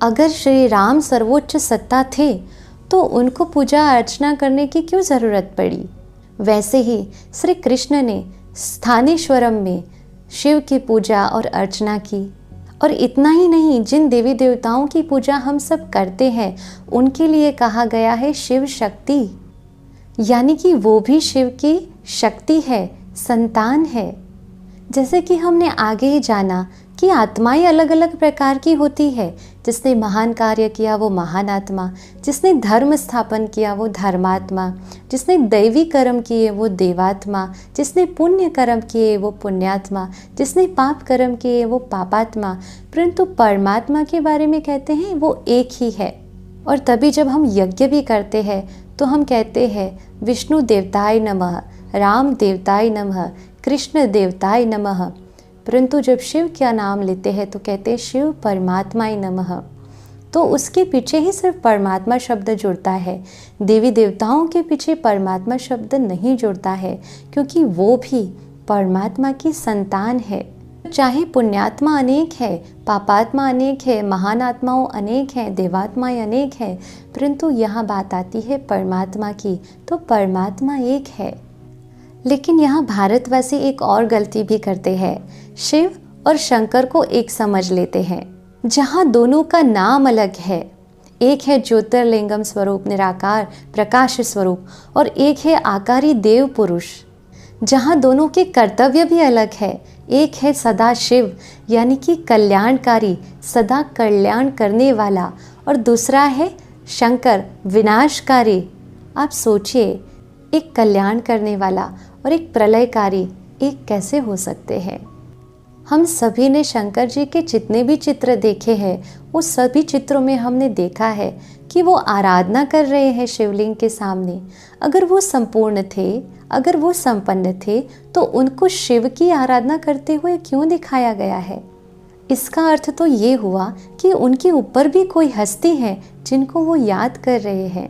अगर श्री राम सर्वोच्च सत्ता थे तो उनको पूजा अर्चना करने की क्यों ज़रूरत पड़ी? वैसे ही श्री कृष्ण ने स्थानेश्वरम में शिव की पूजा और अर्चना की। और इतना ही नहीं, जिन देवी देवताओं की पूजा हम सब करते हैं उनके लिए कहा गया है शिव शक्ति, यानी कि वो भी शिव की शक्ति है, संतान है। जैसे कि हमने आगे ही जाना कि आत्माएं अलग अलग प्रकार की होती है। जिसने महान कार्य किया वो महान आत्मा, जिसने धर्म स्थापन किया वो धर्मात्मा, जिसने दैवी कर्म किए वो देवात्मा, जिसने पुण्य कर्म किए वो पुण्यात्मा, जिसने पाप कर्म किए वो पापात्मा। परंतु परमात्मा के बारे में कहते हैं वो एक ही है। और तभी जब हम यज्ञ भी करते हैं तो हम कहते हैं विष्णु देवताय नमः, राम देवताय नमः, कृष्ण देवताय नमः। परंतु जब शिव का नाम लेते हैं तो कहते हैं शिव परमात्माय नमः। तो उसके पीछे ही सिर्फ परमात्मा शब्द जुड़ता है, देवी देवताओं के पीछे परमात्मा शब्द नहीं जुड़ता है, क्योंकि वो भी परमात्मा की संतान है। चाहे पुण्यात्मा अनेक है, पापात्मा अनेक है, महान आत्माओं अनेक हैं, देवात्माएं अनेक हैं, परंतु यहाँ बात आती है परमात्मा की, तो परमात्मा एक है। लेकिन यहाँ भारतवासी एक और गलती भी करते हैं, शिव और शंकर को एक समझ लेते हैं, जहाँ दोनों का नाम अलग है। एक है ज्योतिर्लिंगम स्वरूप निराकार प्रकाश स्वरूप और एक है आकारी देव पुरुष, जहाँ दोनों के कर्तव्य भी अलग है। एक है सदा शिव यानी कि कल्याणकारी, सदा कल्याण करने वाला, और दूसरा है शंकर विनाशकारी। आप सोचिए, एक कल्याण करने वाला और एक प्रलयकारी एक कैसे हो सकते हैं? हम सभी ने शंकर जी के जितने भी चित्र देखे हैं वो सभी चित्रों में हमने देखा है कि वो आराधना कर रहे हैं शिवलिंग के सामने। अगर वो संपूर्ण थे, अगर वो संपन्न थे, तो उनको शिव की आराधना करते हुए क्यों दिखाया गया है? इसका अर्थ तो ये हुआ कि उनके ऊपर भी कोई हस्ती है जिनको वो याद कर रहे हैं।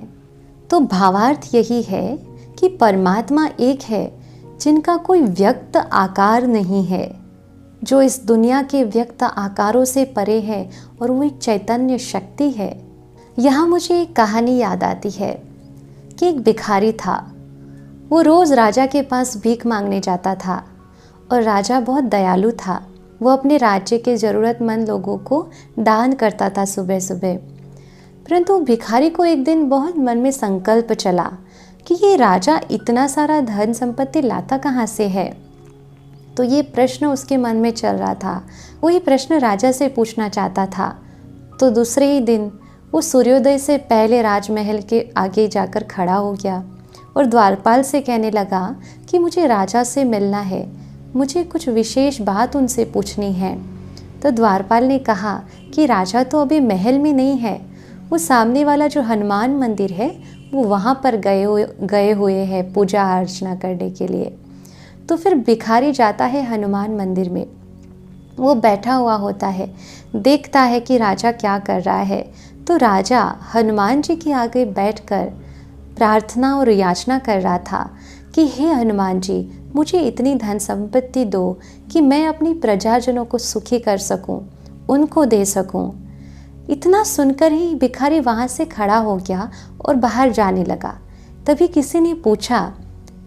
तो भावार्थ यही है कि परमात्मा एक है जिनका कोई व्यक्त आकार नहीं है, जो इस दुनिया के व्यक्त आकारों से परे है, और वो एक चैतन्य शक्ति है। यहाँ मुझे एक कहानी याद आती है कि एक भिखारी था। वो रोज़ राजा के पास भीख मांगने जाता था और राजा बहुत दयालु था। वो अपने राज्य के ज़रूरतमंद लोगों को दान करता था सुबह सुबह। परंतु भिखारी को एक दिन बहुत मन में संकल्प चला कि ये राजा इतना सारा धन संपत्ति लाता कहाँ से है। तो ये प्रश्न उसके मन में चल रहा था। वो ये प्रश्न राजा से पूछना चाहता था। तो दूसरे ही दिन वो सूर्योदय से पहले राजमहल के आगे जाकर खड़ा हो गया और द्वारपाल से कहने लगा कि मुझे राजा से मिलना है, मुझे कुछ विशेष बात उनसे पूछनी है। तो द्वारपाल ने कहा कि राजा तो अभी महल में नहीं है, वो सामने वाला जो हनुमान मंदिर है वो वहाँ पर गए हुए हैं पूजा अर्चना करने के लिए। तो फिर भिखारी जाता है हनुमान मंदिर में। वो बैठा हुआ होता है, देखता है कि राजा क्या कर रहा है। तो राजा हनुमान जी के आगे बैठकर प्रार्थना और याचना कर रहा था कि हे हनुमान जी, मुझे इतनी धन संपत्ति दो कि मैं अपनी प्रजाजनों को सुखी कर सकूं, उनको दे सकूं। इतना सुनकर ही भिखारी वहाँ से खड़ा हो गया और बाहर जाने लगा। तभी किसी ने पूछा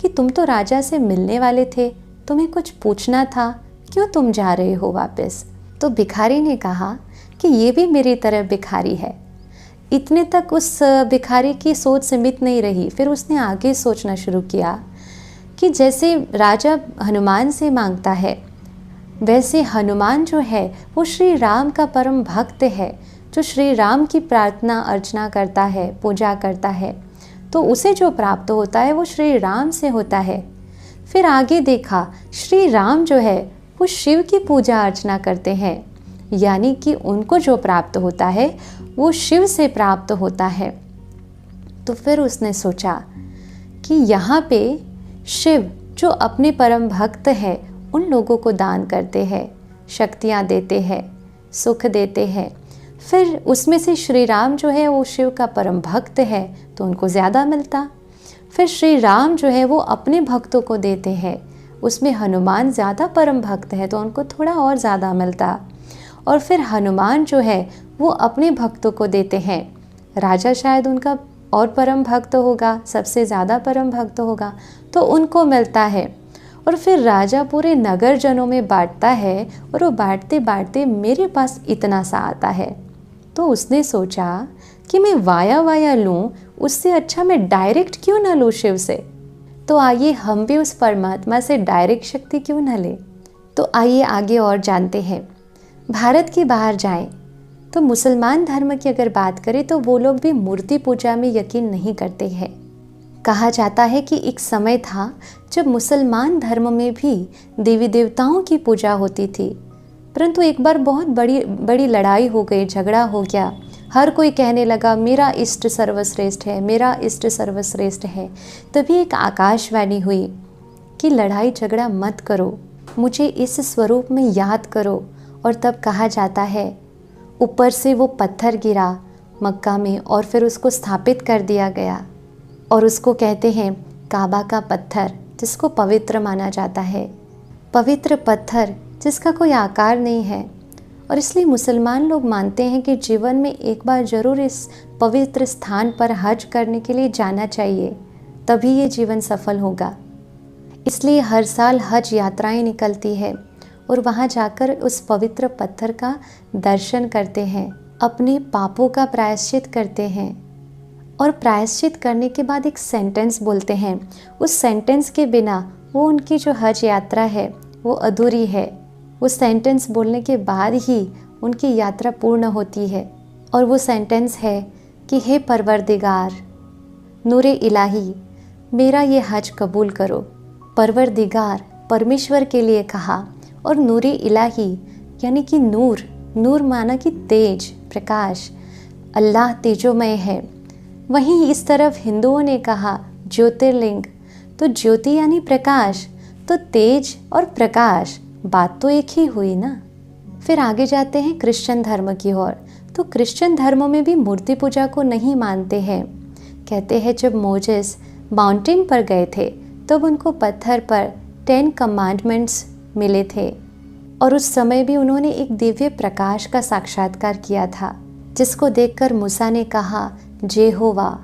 कि तुम तो राजा से मिलने वाले थे, तुम्हें कुछ पूछना था, क्यों तुम जा रहे हो वापस? तो भिखारी ने कहा कि ये भी मेरी तरह भिखारी है। इतने तक उस भिखारी की सोच सीमित नहीं रही, फिर उसने आगे सोचना शुरू किया कि जैसे राजा हनुमान से मांगता है, वैसे हनुमान जो है वो श्री राम का परम भक्त है, जो श्री राम की प्रार्थना अर्चना करता है, पूजा करता है, तो उसे जो प्राप्त होता है वो श्री राम से होता है। फिर आगे देखा, श्री राम जो है वो शिव की पूजा अर्चना करते हैं, यानी कि उनको जो प्राप्त होता है वो शिव से प्राप्त होता है। तो फिर उसने सोचा कि यहाँ पे शिव जो अपने परम भक्त है उन लोगों को दान करते हैं, शक्तियाँ देते हैं, सुख देते हैं। फिर उसमें से श्री राम जो है वो शिव का परम भक्त है तो उनको ज़्यादा मिलता। फिर श्री राम जो है वो अपने भक्तों को देते हैं, उसमें हनुमान ज़्यादा परम भक्त है तो उनको थोड़ा और ज़्यादा मिलता। और फिर हनुमान जो है वो अपने भक्तों को देते हैं, राजा शायद उनका और परम भक्त होगा, सबसे ज़्यादा परम भक्त होगा तो उनको मिलता है। और फिर राजा पूरे नगर जनों में बांटता है और वो बांटते बांटते मेरे पास इतना सा आता है। तो उसने सोचा कि मैं वाया वाया लूँ, उससे अच्छा मैं डायरेक्ट क्यों ना लूँ शिव से। तो आइए हम भी उस परमात्मा से डायरेक्ट शक्ति क्यों ना लें। तो आइए आगे और जानते हैं। भारत के बाहर जाएं तो मुसलमान धर्म की अगर बात करें तो वो लोग भी मूर्ति पूजा में यकीन नहीं करते हैं। कहा जाता है कि एक समय था जब मुसलमान धर्म में भी देवी देवताओं की पूजा होती थी, परंतु एक बार बहुत बड़ी लड़ाई हो गई, झगड़ा हो गया। हर कोई कहने लगा मेरा इष्ट सर्वश्रेष्ठ है, मेरा इष्ट सर्वश्रेष्ठ है। तभी एक आकाशवाणी हुई कि लड़ाई झगड़ा मत करो, मुझे इस स्वरूप में याद करो। और तब कहा जाता है ऊपर से वो पत्थर गिरा मक्का में और फिर उसको स्थापित कर दिया गया और उसको कहते हैं काबा का पत्थर, जिसको पवित्र माना जाता है। पवित्र पत्थर जिसका कोई आकार नहीं है। और इसलिए मुसलमान लोग मानते हैं कि जीवन में एक बार ज़रूर इस पवित्र स्थान पर हज करने के लिए जाना चाहिए, तभी ये जीवन सफल होगा। इसलिए हर साल हज यात्राएं निकलती है और वहाँ जाकर उस पवित्र पत्थर का दर्शन करते हैं, अपने पापों का प्रायश्चित करते हैं और प्रायश्चित करने के बाद एक सेंटेंस बोलते हैं। उस सेंटेंस के बिना वो उनकी जो हज यात्रा है वो अधूरी है। वो सेंटेंस बोलने के बाद ही उनकी यात्रा पूर्ण होती है और वो सेंटेंस है कि हे परवरदिगार, नूरे इलाही, मेरा ये हज कबूल करो। परवरदिगार परमेश्वर के लिए कहा और नूरे इलाही यानी कि नूर, नूर माना कि तेज, प्रकाश। अल्लाह तेजोमय है। वहीं इस तरफ हिंदुओं ने कहा ज्योतिर्लिंग, तो ज्योति यानी प्रकाश, तो तेज और प्रकाश बात तो एक ही हुई ना। फिर आगे जाते हैं क्रिश्चियन धर्म की ओर। तो क्रिश्चियन धर्म में भी मूर्ति पूजा को नहीं मानते हैं। कहते हैं जब मोजेस माउंटेन पर गए थे तब उनको पत्थर पर 10 कमांडमेंट्स मिले थे और उस समय भी उन्होंने एक दिव्य प्रकाश का साक्षात्कार किया था, जिसको देखकर मूसा ने कहा जेहोवा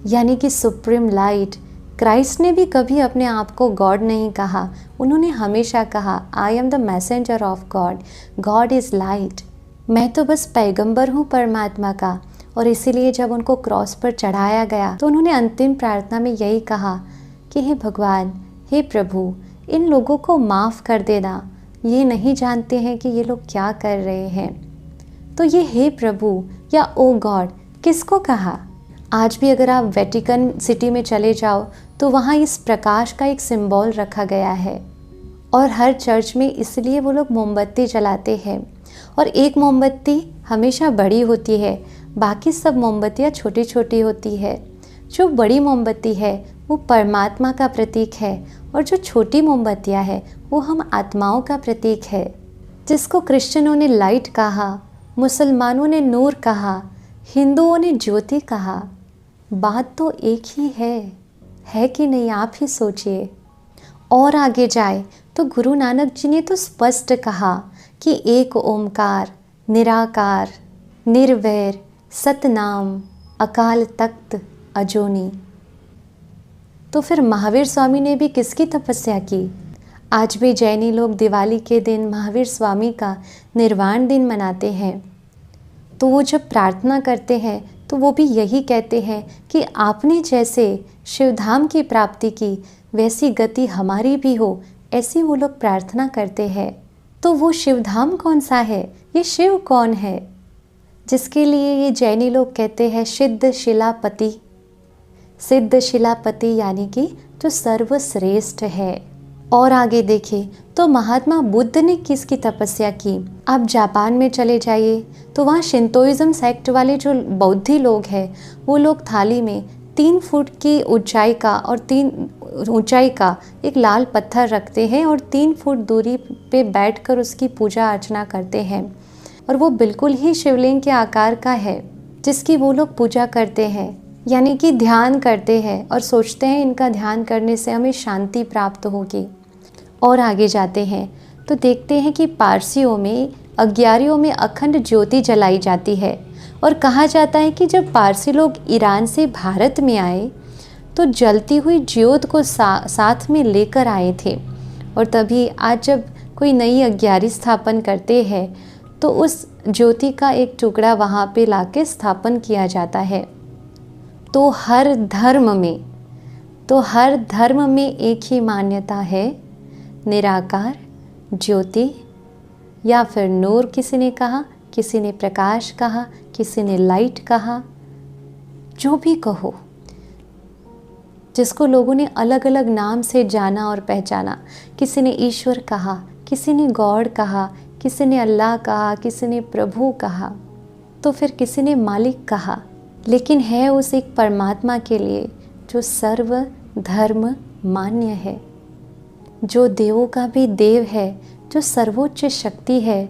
यानी कि सुप्रीम लाइट। क्राइस्ट ने भी कभी अपने आप को गॉड नहीं कहा, उन्होंने हमेशा कहा I am the messenger of God, God is light. मैं तो बस पैगंबर हूँ परमात्मा का। और इसीलिए जब उनको क्रॉस पर चढ़ाया गया तो उन्होंने अंतिम प्रार्थना में यही कहा कि हे भगवान, हे प्रभु, इन लोगों को माफ़ कर देना, ये नहीं जानते हैं कि ये लोग क्या कर रहे हैं। तो ये हे प्रभु या ओ गॉड किसको कहा? आज भी अगर आप वेटिकन सिटी में चले जाओ तो वहाँ इस प्रकाश का एक सिंबल रखा गया है और हर चर्च में इसलिए वो लोग मोमबत्ती जलाते हैं और एक मोमबत्ती हमेशा बड़ी होती है, बाकी सब मोमबत्तियाँ छोटी छोटी होती है। जो बड़ी मोमबत्ती है वो परमात्मा का प्रतीक है और जो छोटी मोमबत्तियाँ है वो हम आत्माओं का प्रतीक है, जिसको क्रिश्चियनों ने लाइट कहा, मुसलमानों ने नूर कहा, हिंदुओं ने ज्योति कहा। बात तो एक ही है कि नहीं? आप ही सोचिए। और आगे जाए तो गुरु नानक जी ने तो स्पष्ट कहा कि एक ओमकार निराकार, निर्वैर, सतनाम, अकाल तख्त अजोनी। तो फिर महावीर स्वामी ने भी किसकी तपस्या की? आज भी जैनी लोग दिवाली के दिन महावीर स्वामी का निर्वाण दिन मनाते हैं। तो वो जब प्रार्थना करते हैं तो वो भी यही कहते हैं कि आपने जैसे शिवधाम की प्राप्ति की वैसी गति हमारी भी हो, ऐसी वो लोग प्रार्थना करते हैं। तो वो शिवधाम कौन सा है? ये शिव कौन है जिसके लिए ये जैनी लोग कहते हैं सिद्ध शिलापति? सिद्ध शिलापति यानी कि जो सर्वश्रेष्ठ है। और आगे देखें तो महात्मा बुद्ध ने किसकी तपस्या की? आप जापान में चले जाइए तो वहाँ शिंतोइज्म सेक्ट वाले जो बौद्धि लोग हैं वो लोग थाली में 3 फुट की ऊंचाई का और 3 ऊंचाई का एक लाल पत्थर रखते हैं और 3 फुट दूरी पे बैठकर उसकी पूजा अर्चना करते हैं। और वो बिल्कुल ही शिवलिंग के आकार का है जिसकी वो लोग पूजा करते हैं, यानी कि ध्यान करते हैं और सोचते हैं इनका ध्यान करने से हमें शांति प्राप्त होगी। और आगे जाते हैं तो देखते हैं कि पारसियों में अग्यारियों में अखंड ज्योति जलाई जाती है। और कहा जाता है कि जब पारसी लोग ईरान से भारत में आए तो जलती हुई ज्योत को साथ में लेकर आए थे। और तभी आज जब कोई नई अग्यारी स्थापन करते हैं तो उस ज्योति का एक टुकड़ा वहाँ पे लाके स्थापन किया जाता है। तो हर धर्म में एक ही मान्यता है, निराकार, ज्योति या फिर नूर किसी ने कहा, किसी ने प्रकाश कहा, किसी ने लाइट कहा, जो भी कहो, जिसको लोगों ने अलग अलग नाम से जाना और पहचाना। किसी ने ईश्वर कहा, किसी ने गॉड कहा, किसी ने अल्लाह कहा, किसी ने प्रभु कहा, तो फिर किसी ने मालिक कहा। लेकिन है उस एक परमात्मा के लिए जो सर्व धर्म मान्य है, जो देवों का भी देव है, जो सर्वोच्च शक्ति है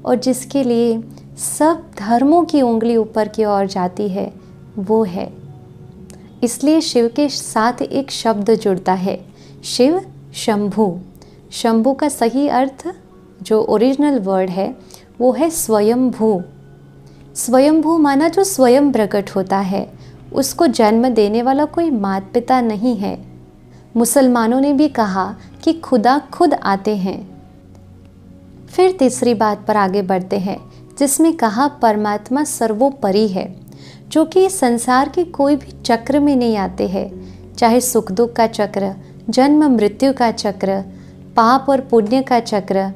और जिसके लिए सब धर्मों की उंगली ऊपर की ओर जाती है, वो है। इसलिए शिव के साथ एक शब्द जुड़ता है, शिव शंभु। शंभु का सही अर्थ जो ओरिजिनल वर्ड है वो है स्वयंभू। स्वयंभू माना जो स्वयं प्रकट होता है, उसको जन्म देने वाला कोई माता पिता नहीं है। मुसलमानों ने भी कहा कि खुदा खुद आते हैं। फिर तीसरी बात पर आगे बढ़ते हैं जिसमें कहा परमात्मा सर्वोपरि है, जो कि इस संसार के कोई भी चक्र में नहीं आते हैं, चाहे सुख दुख का चक्र, जन्म मृत्यु का चक्र, पाप और पुण्य का चक्र,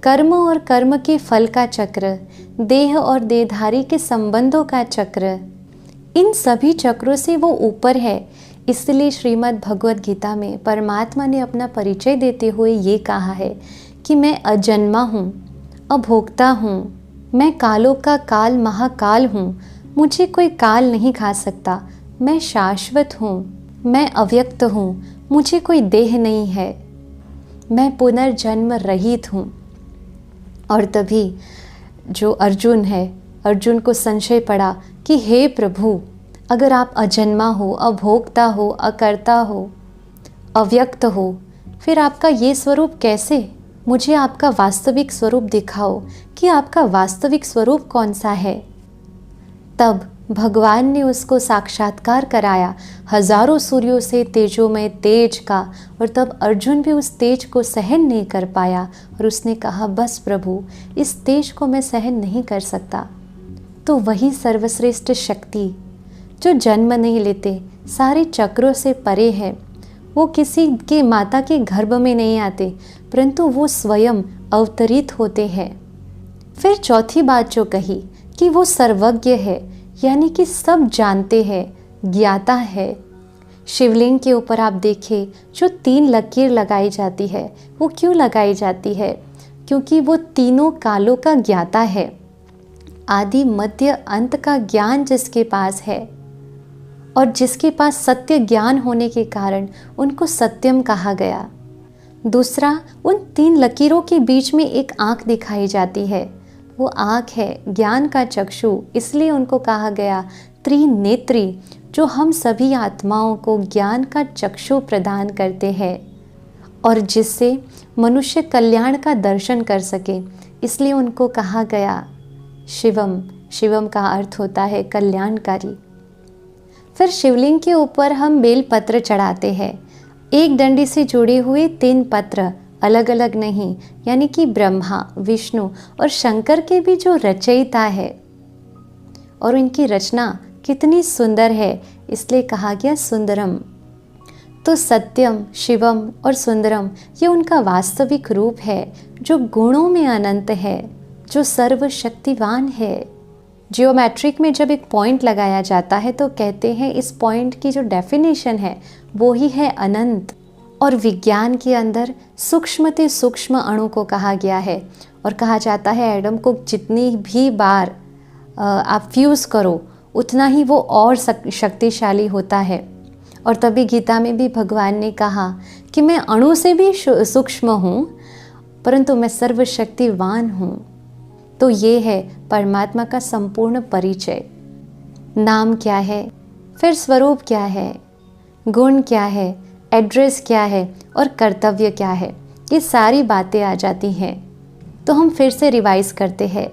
कर्म और कर्म के फल का चक्र, देह और देहधारी के संबंधों का चक्र, इन सभी चक्रों से वो ऊपर है। इसलिए श्रीमद् भगवद गीता में परमात्मा ने अपना परिचय देते हुए ये कहा है कि मैं अजन्मा हूँ, अभोक्ता हूँ, मैं कालों का काल महाकाल हूँ, मुझे कोई काल नहीं खा सकता, मैं शाश्वत हूँ, मैं अव्यक्त हूँ, मुझे कोई देह नहीं है, मैं पुनर्जन्म रहित हूँ। और तभी जो अर्जुन है, अर्जुन को संशय पड़ा कि हे प्रभु, अगर आप अजन्मा हो, अभोक्ता हो, अकर्ता हो, अव्यक्त हो, फिर आपका ये स्वरूप कैसे? मुझे आपका वास्तविक स्वरूप दिखाओ कि आपका वास्तविक स्वरूप कौन सा है। तब भगवान ने उसको साक्षात्कार कराया हजारों सूर्यों से तेजोमय तेज का, और तब अर्जुन भी उस तेज को सहन नहीं कर पाया और उसने कहा बस प्रभु, इस तेज को मैं सहन नहीं कर सकता। तो वही सर्वश्रेष्ठ शक्ति जो जन्म नहीं लेते, सारे चक्रों से परे है, वो किसी के माता के गर्भ में नहीं आते, परंतु वो स्वयं अवतरित होते हैं। फिर चौथी बात जो कही कि वो सर्वज्ञ है, यानी कि सब जानते हैं, ज्ञाता है। शिवलिंग के ऊपर आप देखें जो 3 लकीर लगाई जाती है, वो क्यों लगाई जाती है? क्योंकि वो तीनों कालों का ज्ञाता है। आदि मध्य अंत का ज्ञान जिसके पास है और जिसके पास सत्य ज्ञान होने के कारण उनको सत्यम कहा गया। दूसरा, उन 3 लकीरों के बीच में एक आँख दिखाई जाती है, वो आँख है ज्ञान का चक्षु, इसलिए उनको कहा गया त्रिनेत्री, जो हम सभी आत्माओं को ज्ञान का चक्षु प्रदान करते हैं और जिससे मनुष्य कल्याण का दर्शन कर सके, इसलिए उनको कहा गया शिवम, शिवम का अर्थ होता है कल्याणकारी। फिर शिवलिंग के ऊपर हम बेलपत्र चढ़ाते हैं। एक डंडी से जुड़े हुए 3 पत्र, अलग अलग नहीं, यानी कि ब्रह्मा, विष्णु और शंकर के भी जो रचयिता है, और इनकी रचना कितनी सुंदर है, इसलिए कहा गया सुंदरम। तो सत्यम, शिवम और सुंदरम ये उनका वास्तविक रूप है, जो गुणों में अनंत है, जो सर्वशक्तिवान है। जियोमेट्रिक में जब एक पॉइंट लगाया जाता है तो कहते हैं इस पॉइंट की जो डेफिनेशन है वो ही है अनंत। और विज्ञान के अंदर सूक्ष्म से सूक्ष्म अणु को कहा गया है, और कहा जाता है एटम को जितनी भी बार आप फ्यूज़ करो उतना ही वो और शक्तिशाली होता है। और तभी गीता में भी भगवान ने कहा कि मैं अणु से भी सूक्ष्म हूँ, परंतु मैं सर्वशक्तिवान हूँ। तो ये है परमात्मा का संपूर्ण परिचय। नाम क्या है, फिर स्वरूप क्या है, गुण क्या है, एड्रेस क्या है और कर्तव्य क्या है, ये सारी बातें आ जाती हैं। तो हम फिर से रिवाइज करते हैं।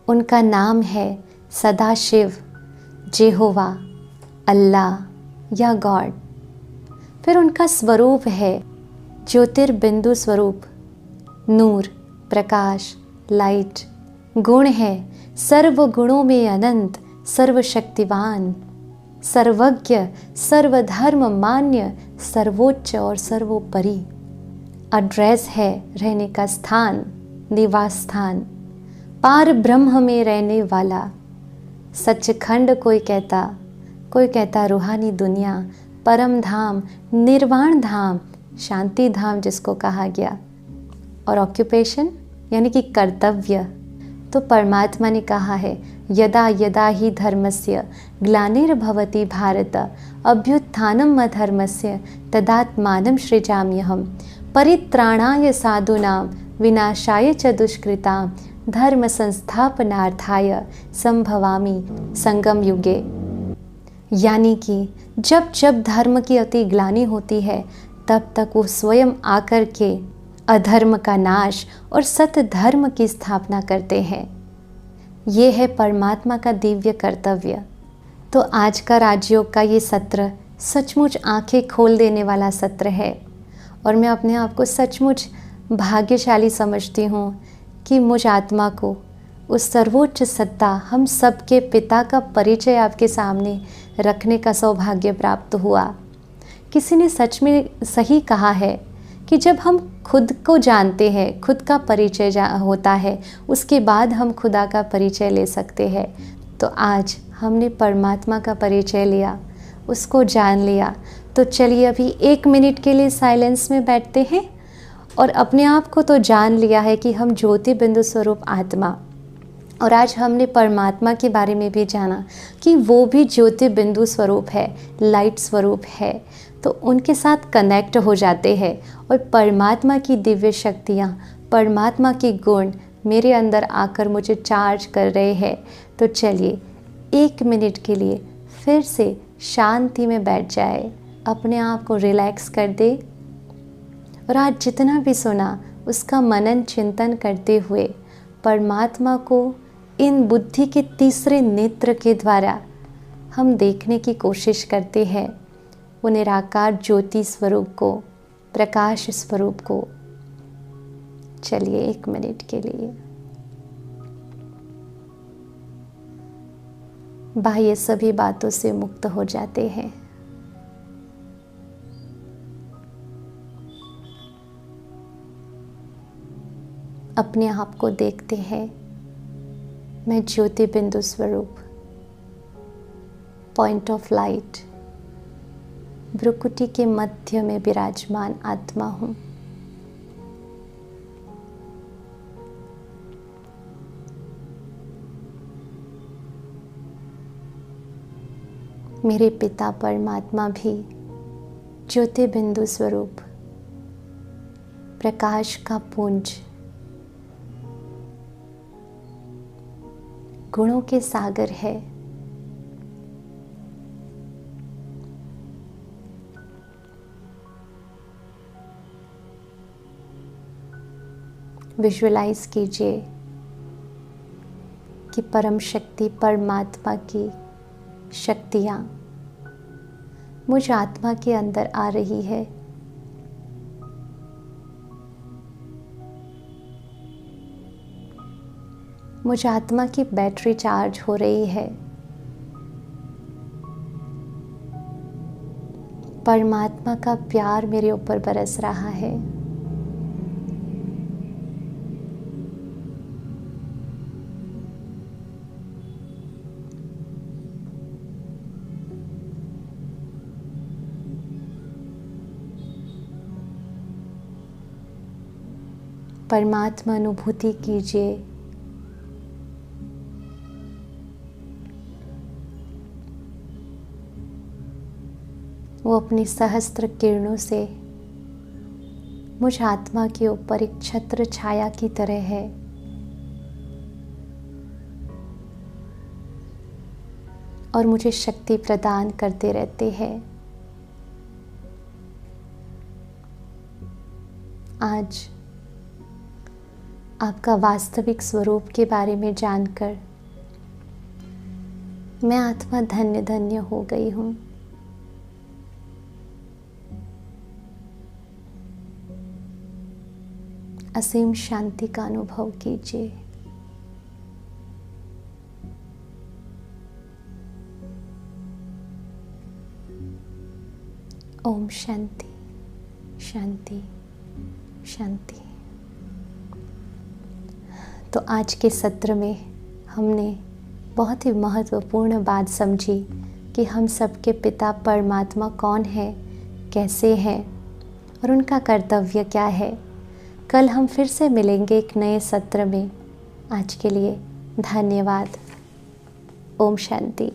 उनका नाम है सदाशिव, जेहोवा, अल्लाह या गॉड। फिर उनका स्वरूप है ज्योतिर्बिंदु स्वरूप, नूर, प्रकाश, लाइट। गुण है सर्व गुणों में अनंत, सर्वशक्तिवान, सर्वज्ञ, सर्वधर्म मान्य, सर्वोच्च और सर्वोपरि। एड्रेस है रहने का स्थान, निवास स्थान, पार ब्रह्म में रहने वाला। सचखंड कोई कहता रूहानी दुनिया, परम धाम, निर्वाण धाम, शांति धाम जिसको कहा गया। और ऑक्यूपेशन यानी कि कर्तव्य। तो परमात्मा ने कहा है यदा यदा ही धर्मस्य ग्लानिर्भवति भारत अभ्युत्थानम् अधर्मस्य तदात्मानं सृजाम्यहम् परित्राणाय साधूनां विनाशाय च दुष्कृतां धर्म संस्थापनार्थाय संभवामि संगम युगे। यानी कि जब जब धर्म की अति ग्लानि होती है तब तक वो स्वयं आकर के अधर्म का नाश और सत्य धर्म की स्थापना करते हैं। ये है परमात्मा का दिव्य कर्तव्य। तो आज का राजयोग का ये सत्र सचमुच आंखें खोल देने वाला सत्र है, और मैं अपने आप को सचमुच भाग्यशाली समझती हूँ कि मुझ आत्मा को उस सर्वोच्च सत्ता, हम सबके पिता का परिचय आपके सामने रखने का सौभाग्य प्राप्त हुआ। किसी ने सच में सही कहा है कि जब हम खुद को जानते हैं, खुद का परिचय होता है, उसके बाद हम खुदा का परिचय ले सकते हैं। तो आज हमने परमात्मा का परिचय लिया, उसको जान लिया। तो चलिए अभी 1 मिनट के लिए साइलेंस में बैठते हैं और अपने आप को तो जान लिया है कि हम ज्योति बिंदु स्वरूप आत्मा, और आज हमने परमात्मा के बारे में भी जाना कि वो भी ज्योति बिंदु स्वरूप है, लाइट स्वरूप है। तो उनके साथ कनेक्ट हो जाते हैं और परमात्मा की दिव्य शक्तियाँ, परमात्मा के गुण मेरे अंदर आकर मुझे चार्ज कर रहे हैं। तो चलिए 1 मिनट के लिए फिर से शांति में बैठ जाए, अपने आप को रिलैक्स कर दे, और आज जितना भी सुना उसका मनन चिंतन करते हुए परमात्मा को इन बुद्धि के तीसरे नेत्र के द्वारा हम देखने की कोशिश करते हैं, वो निराकार ज्योति स्वरूप को, प्रकाश स्वरूप को। चलिए 1 मिनट के लिए बाह्य सभी बातों से मुक्त हो जाते हैं। अपने आप को देखते हैं, मैं ज्योति बिंदु स्वरूप, पॉइंट ऑफ लाइट, भ्रुकुटी के मध्य में विराजमान आत्मा हूँ। मेरे पिता परमात्मा भी ज्योति बिंदु स्वरूप, प्रकाश का पुंज, गुणों के सागर है। विजुअलाइज कीजिए कि परम शक्ति परमात्मा की शक्तियाँ मुझ आत्मा के अंदर आ रही है। मुझ आत्मा की बैटरी चार्ज हो रही है। परमात्मा का प्यार मेरे ऊपर बरस रहा है। परमात्मा अनुभूति कीजिए। वो अपनी सहस्त्र किरणों से मुझ आत्मा के ऊपर एक छत्र छाया की तरह है। और मुझे शक्ति प्रदान करते रहते हैं। आज आपका वास्तविक स्वरूप के बारे में जानकर मैं आत्मा धन्य धन्य हो गई हूँ। असीम शांति का अनुभव कीजिए। ओम शांति शांति शांति। तो आज के सत्र में हमने बहुत ही महत्वपूर्ण बात समझी कि हम सबके पिता परमात्मा कौन है, कैसे हैं और उनका कर्तव्य क्या है। कल हम फिर से मिलेंगे एक नए सत्र में। आज के लिए धन्यवाद। ओम शांति।